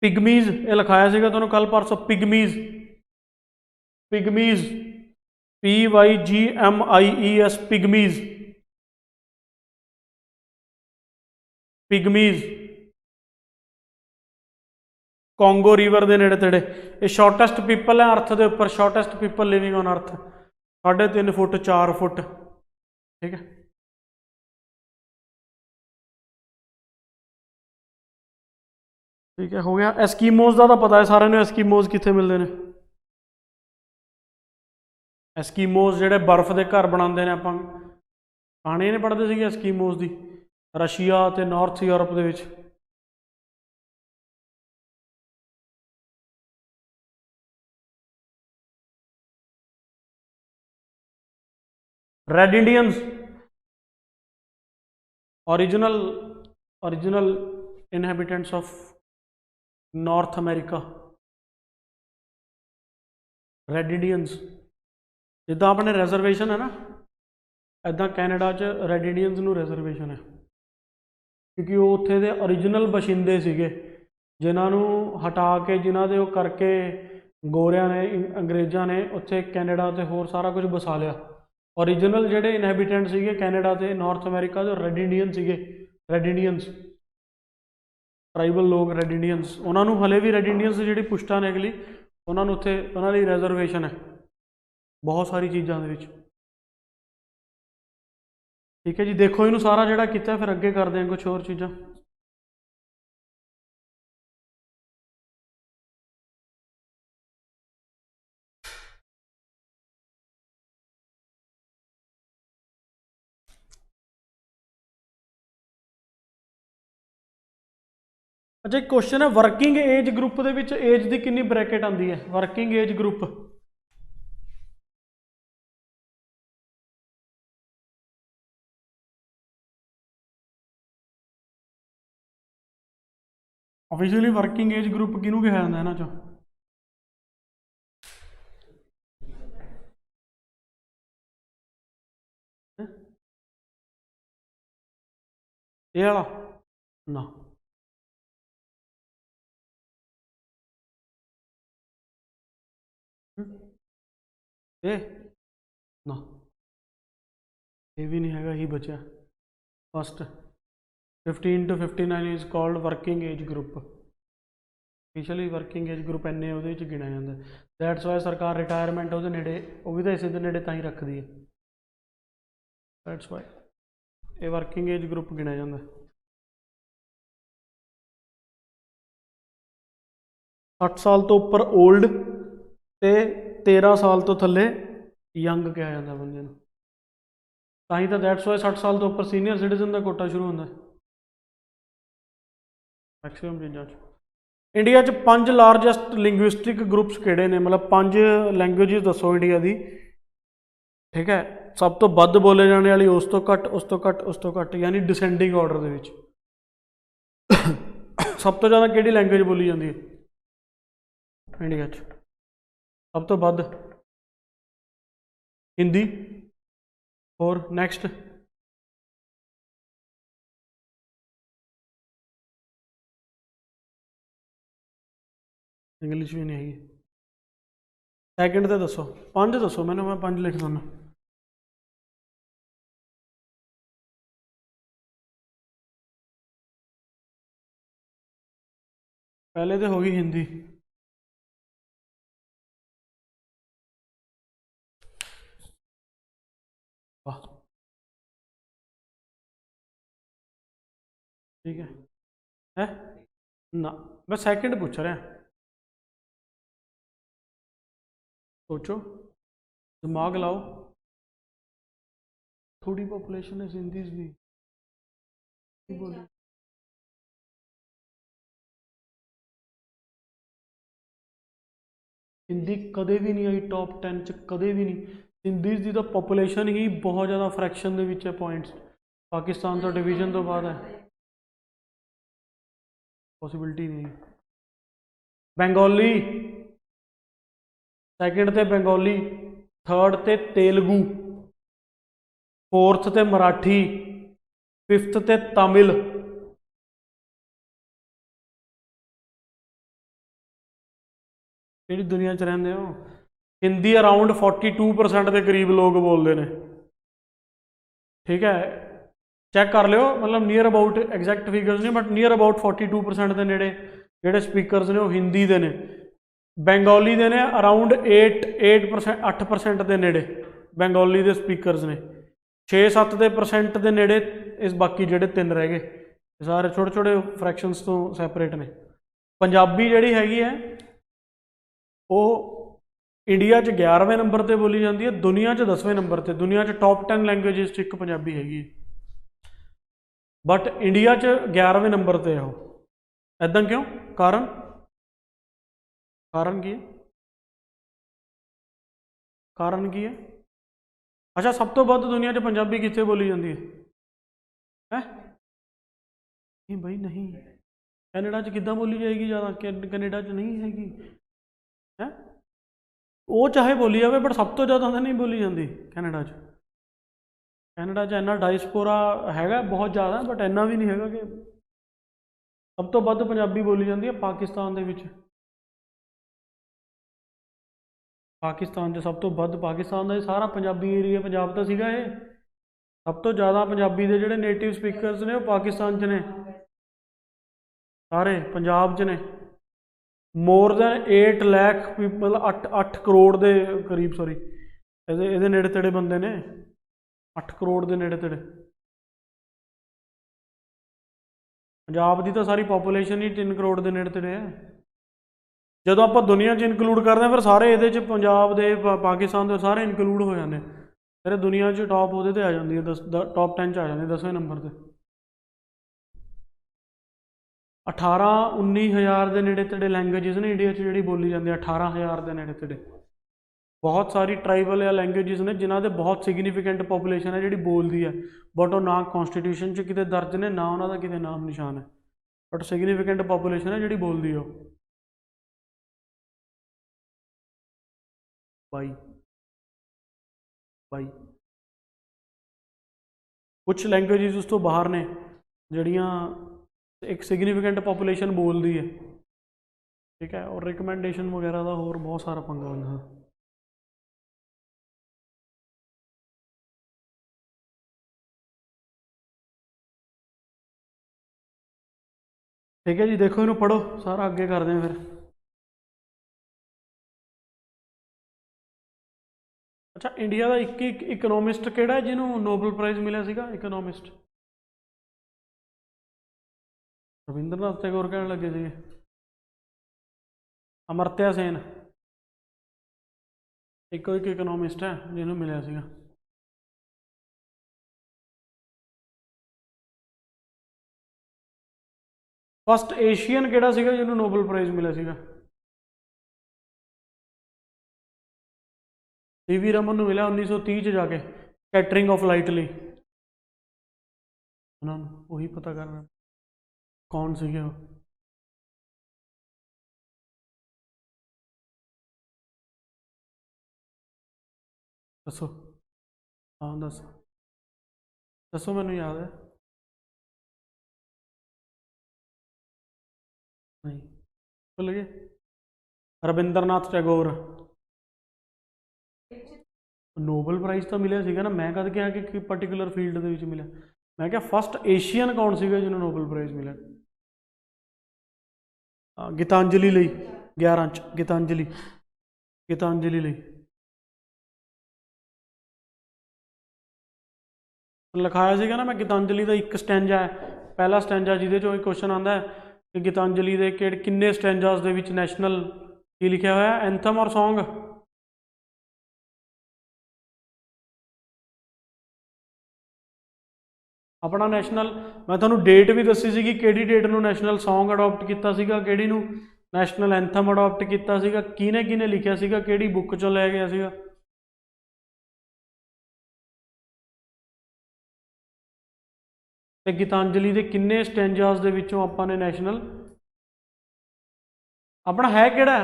Speaker 1: पिगमीज, ये लिखाया सीगा तुहानूं कल परसों, पिगमीज, पिगमीज, PYGMIES, पिगमीज, पिगमीज, कॉन्गो रिवर के नेड़े तेड़े। ये शॉर्टेस्ट पीपल है अर्थ के उपर, shortest people living on earth, 3.5 foot 4 foot, ठीक है। ठीक है, हो गया। एस्कीमोज का तो पता है सारे ने, एस्कीमोज कितने मिलते हैं। एस्कीमोज जोड़े बर्फ के घर बनाते हैं, आप कहानी नहीं पढ़ते थे एस्कीमोज की, रशिया तो नॉर्थ यूरोप के विच। Red Indians, original original inhabitants of North America, red Indians. जिदा अपने रिजर्वेशन है ना, इदा कैनेडा च रेड इंडियंस नूं रिजर्वेशन है, क्योंकि वो उत्थे दे ओरिजिनल बशिंदे सीगे, जिन्होंने हटा के, जिन्हों के करके गोरिया ने, अंग्रेज़ों ने उत्थे कैनेडा से होर सारा कुछ बसा लिया। ओरिजिनल जोड़े इनहेबिटेंट सीगे कैनेडा के, नॉर्थ अमेरिका के, रेड इंडियन सीगे, रेड इंडियंस, ट्राइबल लोग, रेड इंडियंस। उन्होंने हले भी रेड इंडियंस की जी पुश्ता ने अगली, उन्होंने उत्थे उन्होंने रिजर्वेशन है बहुत सारी चीज़ों के। ठीक है जी, देखो इनू सारा जोड़ा किया, फिर अगे करते हैं कुछ होर चीज़ां। अच्छा, एक क्वेश्चन है, वर्किंग एज ग्रुप के एज की कितनी ब्रैकेट आती है, working age group. Officially working age group किनू कहा जाता है इन्हां चों? ये वाला ना, ये ना, ये भी नहीं है, ही बचा first. 15 to 59 is called working age group. Officially working age group इन्ने वो गिना जाता है। दैट्स वाई सरकार रिटायरमेंट वो नेड़े, वो भी तो इसे के नेड़े तां ही रखती है। दैट्स वाई ये वर्किंग एज ग्रुप गिना जाता है। 60 साल तो उपर ओल्ड, तो 13 साल तो थले यंग कहा जाता है बंदे। तां ही तो दैट्स वाई 60 साल तो उपर सीनियर सिटीजन का कोटा शुरू होता है मैक्सीमम चीज़ों। इंडिया च 5 लार्जेस्ट लिंग्विस्टिक ग्रुप्स किहड़े ने, मतलब 5 लैंग्वेजेस दसो इंडिया की। ठीक है, सब तो वध बोले जाने वाली, उस तो घट, उस तो घट, उस तो घट, यानी डिसेंडिंग ऑर्डर दे विच। सब तो ज़्यादा किहड़ी लैंग्वेज बोली जाती है इंडिया च? सब तो वध हिंदी। और नैक्सट इंग्लिश भी नहीं हैगी। सैकेंड ते दसो, 5 दसो मैंने, मैं 5 लिख दूँ। पहले तो होगी हिंदी। वाह, ठीक है ना, मैं सेकंड पूछ रहा। सोचो, दिमाग लाओ, थोड़ी पॉपुलेशन है सिंधीज भी बोली। हिंदी कदे भी नहीं आई टॉप 10 च, कदे भी नहीं। सिंधीज की तो पॉपुलेशन ही बहुत ज़्यादा फ्रैक्शन ਦੇ ਵਿੱਚ ਹੈ पॉइंट्स। पाकिस्तान तो डिवीजन तो बाद है, पॉसिबिलिटी नहीं। बंगाली सैकेंड ते बंगाली, थर्ड ते तेलगू, फोर्थ ते मराठी, फिफ्थ ते तमिल। ਜਿਹੜੀ ਦੁਨੀਆ 'ਚ ਰਹਿੰਦੇ ਹੋ, हिंदी अराउंड 42% के करीब लोग बोलते हैं। ठीक है, चैक कर लियो, मतलब नियर अबाउट एग्जैक्ट फिगर्स नहीं, बट नियर अबाउट 42% के नेड़े ਜਿਹੜੇ स्पीकर्स ने वो हिंदी के ने। बंगाली के ने अराउंड 8% के नेड़े बंगाली के स्पीकर्स ने, 6-7 के परसेंट के नेड़े इस बाकी जोड़े 3 रह गए, सारे छोटे छोटे फ्रैक्शनस तो सैपरेट ने। पंजाबी जी हैगी है वो इंडिया 11वें नंबर पर बोली जाती है, दुनिया 10वें नंबर पर, दुनिया टॉप 10 लैंग्वेजेस एक पंजाबी हैगी, बट इंडिया 11वें नंबर पर है वो। ऐदा क्यों? कारण कारण की है? कारण की है? अच्छा, सब तो ਵੱਧ दुनिया 'ਚ पंजाबी कितने बोली जाती है? नहीं भाई नहीं, कैनेडा 'ਚ किद्दां बोली जाएगी ज़्यादा? कैनेडा 'ਚ नहीं हैगी है, वो चाहे बोली जाए बट सब तो ज़्यादा तो नहीं बोली जाती कैनेडा 'ਚ। कैनेडा 'ਚ इन्ना डायस्पोरा हैगा बहुत ज़्यादा, बट इन्ना भी नहीं हैगा कि सब तो ਵੱਧ पंजाबी बोली जाती है पाकिस्तान ਦੇ ਵਿੱਚ। पाकिस्तान 'ਚ सब तो ਵੱਧ, पाकिस्तान ਦਾ सारा पंजाबी एरिया, पंजाब तो सीगा ये, सब तो ज़्यादा पंजाबी के जोड़े नेटिव स्पीकर्स ने वो पाकिस्तान 'ਚ ने, सारे पंजाब 'ਚ ने। More than 8 lakh people, 8 crore के करीब, सॉरी ये नेड़े तेड़े बंदे ने, 8 करोड़ के नेड़े तेड़े। पंजाब की तो सारी पॉपूलेशन ही 3 करोड़ के नेड़े तेड़े है। जो आप दुनिया इनकलूड करते हैं फिर सारे ये पंजाब के पाकिस्तान के सारे इनकलूड हो जाते, फिर दुनिया टॉप वो आ जाती है, टॉप 10 आ जाती है 10वें नंबर पर। 18-19 हज़ार के नेड़े तेड़े लैंग्वेजेस ने इंडिया जी बोली जाती है, 18,000 के नेड़े तेड़े। बहुत सारी ट्राइबल या लैंग्वेजेस ने जिन्हों के बहुत सिग्निफिकेंट पॉपूलेशन है जी बोलती है, बट वो ना कॉन्स्टिट्यूशन च कितने दर्ज ने, ना उन्होंने कितने नाम निशान है, बट सिग्निफिकेंट पॉपूलेशन है जी बोलती है। बाई बाई कुछ लैंग्वेजेस उस तो बाहर ने जड़ियाँ एक सिग्निफिकेंट पॉपूलेशन बोलती है। ठीक है, और रिकमेंडेशन वगैरह का होर बहुत सारा पंगा होंगे। ठीक है जी, देखो इन्हों पढ़ो सारा, अगे करते हैं फिर। अच्छा, इंडिया का एक इकोनॉमिस्ट केड़ा है जिन्होंने नोबल प्राइज़ मिला सीगा, इकोनॉमिस्ट? रविंद्रनाथ टैगोर कहने लगे थे, अमर्त्य सेन, एक इकोनॉमिस्ट है जिन्होंने मिला सीगा। फस्ट एशियन केड़ा सीगा जिन्होंने नोबल प्राइज़ मिला सीगा? सीवी रमन को मिला 1930 च जाके, कैटरिंग ऑफ लाइट ली। उन्होंने वही पता करना कौन सीगे वो। दसो, हाँ दस, दसो मैनू याद है। नहीं, भुल गए? रविंद्रनाथ टैगोर। नोबल प्राइज़ तो मिले सीगा ना, मैं कद क्या कि पर्टिकुलर फील्ड ਦੇ ਵਿੱਚ ਮਿਲਿਆ। मैं क्या फस्ट एशियन कौन ਸੀਗਾ ਜਿਹਨੂੰ नोबल प्राइज़ मिला? गीतांजलि ਲਈ 11 ਚ गीतांजलि, गीतांजलि ਲਈ लिखाया ਸੀਗਾ ना मैं। गीतांजलि का एक स्टैंजा है, पहला स्टैंजा ਜਿਹਦੇ ਚੋਂ एक क्वेश्चन आता है कि गीतांजलि ਦੇ किन्ने स्टैंजास ਦੇ ਵਿੱਚ नैशनल की लिखा हुआ है, एंथम और सॉन्ग? अपना नैशनल, मैं ਤੁਹਾਨੂੰ डेट भी दसी सी कि डेट ਨੂੰ नैशनल सॉन्ग अडोप्ट किया ਸੀਗਾ, ਕਿਹੜੀ ਨੂੰ नैशनल एंथम अडोप्ट किया ਸੀਗਾ, ਕਿਹਨੇ ਕਿਹਨੇ ਲਿਖਿਆ ਸੀਗਾ, ਕਿਹੜੀ बुक ਚੋਂ ਲਿਆ ਗਿਆ ਸੀਗਾ। ਤੇ ਗੀਤਾਂਜਲੀ ਦੇ ਕਿੰਨੇ ਸਟੈਂਜਾਸ ਦੇ ਵਿੱਚੋਂ ਆਪਾਂ ਨੇ ਨੈਸ਼ਨਲ अपना है केड़ा,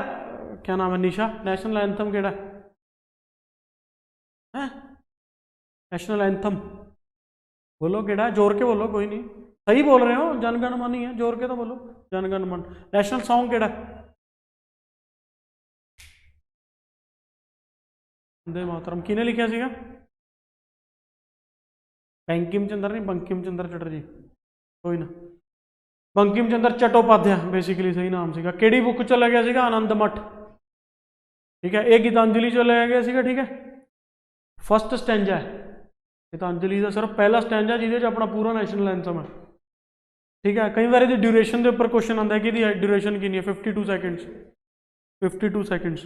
Speaker 1: क्या नाम है निशा, नैशनल एंथम केड़ा है? नैशनल एंथम बोलो केड़ा, जोर के बोलो, कोई नहीं, सही बोल रहे हो, जनगण मन ही है, जोर के तो बोलो, जनगण मन। नैशनल सॉन्ग केड़ा? वंदे मातरम किने लिखा सीगा? बंकिम चंद्र नहीं, बंकिम चंद्र चटर्जी, कोई ना, बंकिम चंद्र चट्टोपाध्याय बेसिकली सही नाम सीगा। केड़ी बुक चो लिया गया सीगा? आनंद मठ, ठीक है। ये गीतांजलि चो लिया गया सीगा, ठीक है। फस्ट स्टैंजा है गीतांजलि का, सिर्फ पहला स्टैंजा जिहदे च अपना पूरा नैशनल एंथम है, ठीक है। कई बार ये ड्यूरेशन के उपर क्वेश्चन आता है कि ड्यूरेशन कितनी है, 52 सैकेंड्स, 52 सैकेंड्स।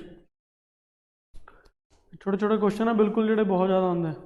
Speaker 1: छोटे छोटे क्वेश्चन है बिल्कुल, जोड़े बहुत ज़्यादा आते हैं।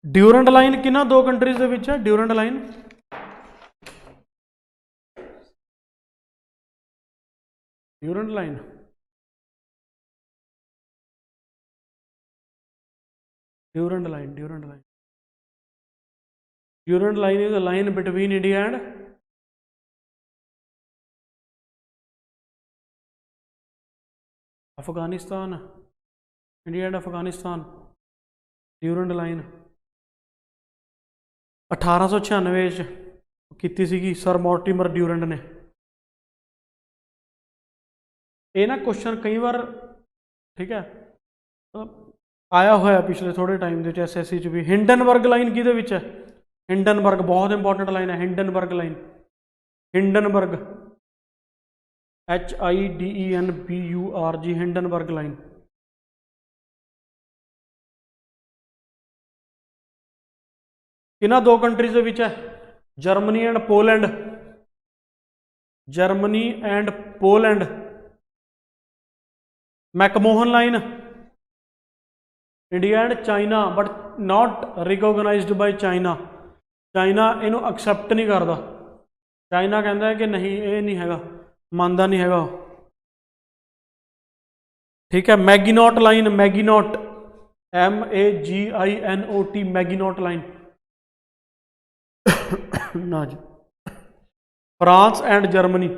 Speaker 1: ड्यूरेंट लाइन किन्ना दो कंट्रीज दे विच है? Durand line Durand line Durand line Durand line Durand line is a line between India and Afghanistan, India and Afghanistan. Durand line 1896 की सी सर मॉर्टिमर ड्यूरेंट ने। ये ना क्वेश्चन कई बार, ठीक है, आया हुआ पिछले थोड़े टाइम के SSC च भी। हिंडनबर्ग लाइन किहदे विच है? हिंडनबर्ग बहुत इंपॉर्टेंट लाइन है, Hindenburg line, Hindenburg HIDENBURG, Hindenburg line. किन्ना दो कंट्रीज दे विच है? Germany and Poland, Germany and Poland. McMahon line India and China, but not recognised by China. China इनू accept नहीं करता, China कहता है कि नहीं ये नहीं हैगा, मानता नहीं हैगा, ठीक है। मैगीनॉट लाइन, मैगीनॉट MAGINOT, मैगीनॉट लाइन ना जी। फ्रांस एंड जर्मनी,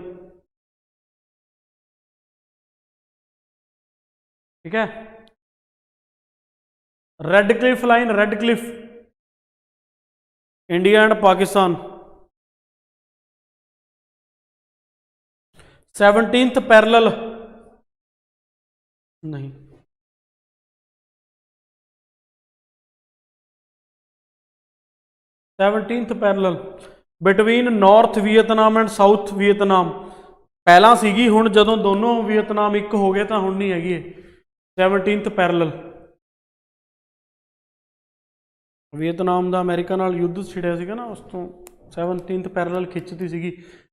Speaker 1: ठीक है। Red Cliff line, red Cliff India and Pakistan. 17th parallel नहीं, 17th parallel between north Vietnam and south Vietnam. पहला सीगी, हुण जदों दोनों वियतनाम एक हो गए तो हुण नहीं हैगी 17th पैरेलल। वियतनाम का अमेरिका नाल युद्ध छिड़िया सीगा ना, उस तो 17th पैरेलल खिंचती सीगी।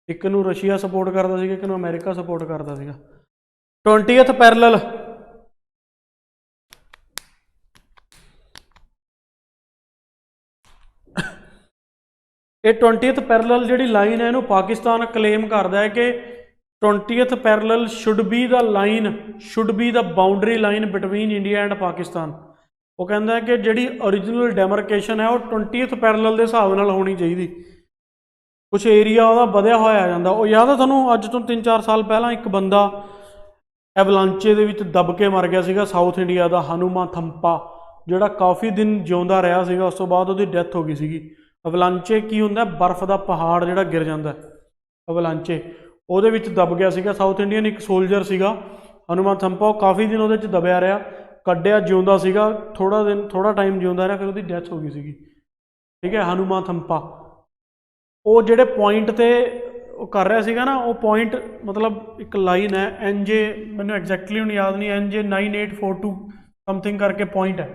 Speaker 1: एक नूं रशिया सपोर्ट करता सीगा, एक नूं अमेरिका सपोर्ट करता सीगा। 20th पैरेलल ਇਹ 20th ਪੈਰਲਲ ਜਿਹੜੀ ਲਾਈਨ ਹੈ ਇਹਨੂੰ ਪਾਕਿਸਤਾਨ ਕਲੇਮ ਕਰਦਾ ਹੈ ਕਿ 20th parallel should be the line, should be the boundary line between India and Pakistan. ਉਹ ਕਹਿੰਦਾ ਹੈ ਕਿ ਜਿਹੜੀ ਓਰੀਜਨਲ ਡੈਮਰਕੇਸ਼ਨ ਹੈ ਉਹ 20th ਪੈਰਲਲ ਦੇ ਹਿਸਾਬ ਨਾਲ ਹੋਣੀ ਚਾਹੀਦੀ। ਕੁਛ ਏਰੀਆ ਉਹਦਾ ਵਧਿਆ ਹੋਇਆ ਆ ਜਾਂਦਾ। ਉਹ ਯਾਦ ਹੈ ਤੁਹਾਨੂੰ, ਅੱਜ ਤੋਂ 3-4 ਸਾਲ ਪਹਿਲਾਂ ਇੱਕ ਬੰਦਾ ਐਵਲਾਂਚੇ ਦੇ ਵਿੱਚ ਦਬ ਕੇ ਮਰ ਗਿਆ ਸੀਗਾ, ਸਾਊਥ ਇੰਡੀਆ ਦਾ ਹਨੂਮਾ ਥੰਪਾ, ਜਿਹੜਾ ਕਾਫੀ ਦਿਨ ਜਿਉਂਦਾ ਰਿਹਾ ਸੀਗਾ, ਉਸ ਤੋਂ ਬਾਅਦ ਉਹਦੀ ਡੈਥ ਹੋ ਗਈ ਸੀਗੀ। ਅਵਲਾਂਚੇ ਕੀ ਹੁੰਦਾ, ਬਰਫ਼ ਦਾ ਪਹਾੜ ਜਿਹੜਾ ਗਿਰ ਜਾਂਦਾ, ਅਵਲਾਂਚੇ, ਉਹਦੇ ਵਿੱਚ ਦਬ ਗਿਆ ਸੀਗਾ ਸਾਊਥ ਇੰਡੀਅਨ ਇੱਕ ਸੋਲਜਰ ਸੀਗਾ ਹਨੂਮਾ ਥੰਪਾ। ਉਹ ਕਾਫੀ ਦਿਨ ਉਹਦੇ 'ਚ ਦਬਿਆ ਰਿਹਾ, ਕੱਢਿਆ, ਜਿਉਂਦਾ ਸੀਗਾ, ਥੋੜਾ ਟਾਈਮ ਜਿਉਂਦਾ ਰਿਹਾ, ਫਿਰ ਉਹਦੀ ਡੈਥ ਹੋ ਗਈ ਸੀਗੀ। ਠੀਕ ਹੈ, ਹਨੂਮਾ ਥੰਪਾ। ਉਹ ਜਿਹੜੇ ਪੁਆਇੰਟ 'ਤੇ ਉਹ ਕਰ ਰਿਹਾ ਸੀਗਾ ਨਾ, ਉਹ ਪੁਆਇੰਟ ਮਤਲਬ ਇੱਕ ਲਾਈਨ ਹੈ NJ, ਮੈਨੂੰ ਐਗਜ਼ੈਕਟਲੀ ਹੁਣ ਯਾਦ ਨਹੀਂ, NJ 9842 ਸਮਥਿੰਗ ਕਰਕੇ ਪੁਆਇੰਟ ਹੈ।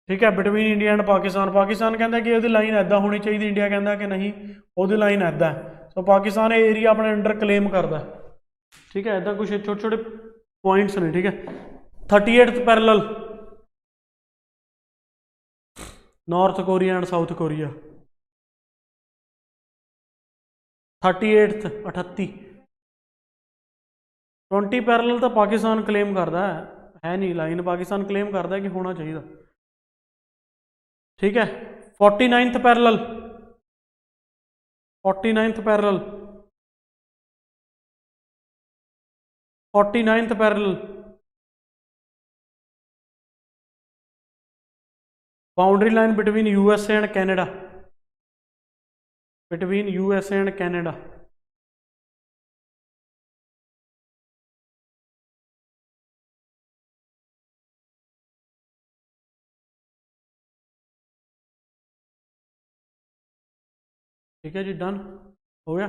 Speaker 1: ਠੀਕ ਹੈ, between India and Pakistan. Pakistan ਕਹਿੰਦਾ ਕਿ ਉਹਦੀ ਲਾਈਨ ਇੱਦਾਂ ਹੋਣੀ ਚਾਹੀਦੀ, ਇੰਡੀਆ ਕਹਿੰਦਾ ਕਿ ਨਹੀਂ ਉਹਦੀ ਲਾਈਨ ਇੱਦਾਂ ਹੈ। ਸੋ ਪਾਕਿਸਤਾਨ ਇਹ ਏਰੀਆ ਆਪਣੇ ਅੰਡਰ ਕਲੇਮ ਕਰਦਾ। ਠੀਕ ਹੈ, ਇੱਦਾਂ ਕੁਛ ਛੋਟੇ ਛੋਟੇ ਪੁਆਇੰਟਸ ਨੇ। ਠੀਕ ਹੈ, 38th parallel north Korea and south Korea. 38th 38 20 parallel ਤਾਂ ਪਾਕਿਸਤਾਨ ਕਲੇਮ ਕਰਦਾ ਹੈ ਨਹੀਂ, ਲਾਈਨ ਪਾਕਿਸਤਾਨ ਕਲੇਮ ਕਰਦਾ ਕਿ ਹੋਣਾ ਚਾਹੀਦਾ। ठीक है, 49th parallel, 49th parallel, 49th parallel, boundary line between USA and Canada, between USA and Canada. ठीक है जी, डन हो गया।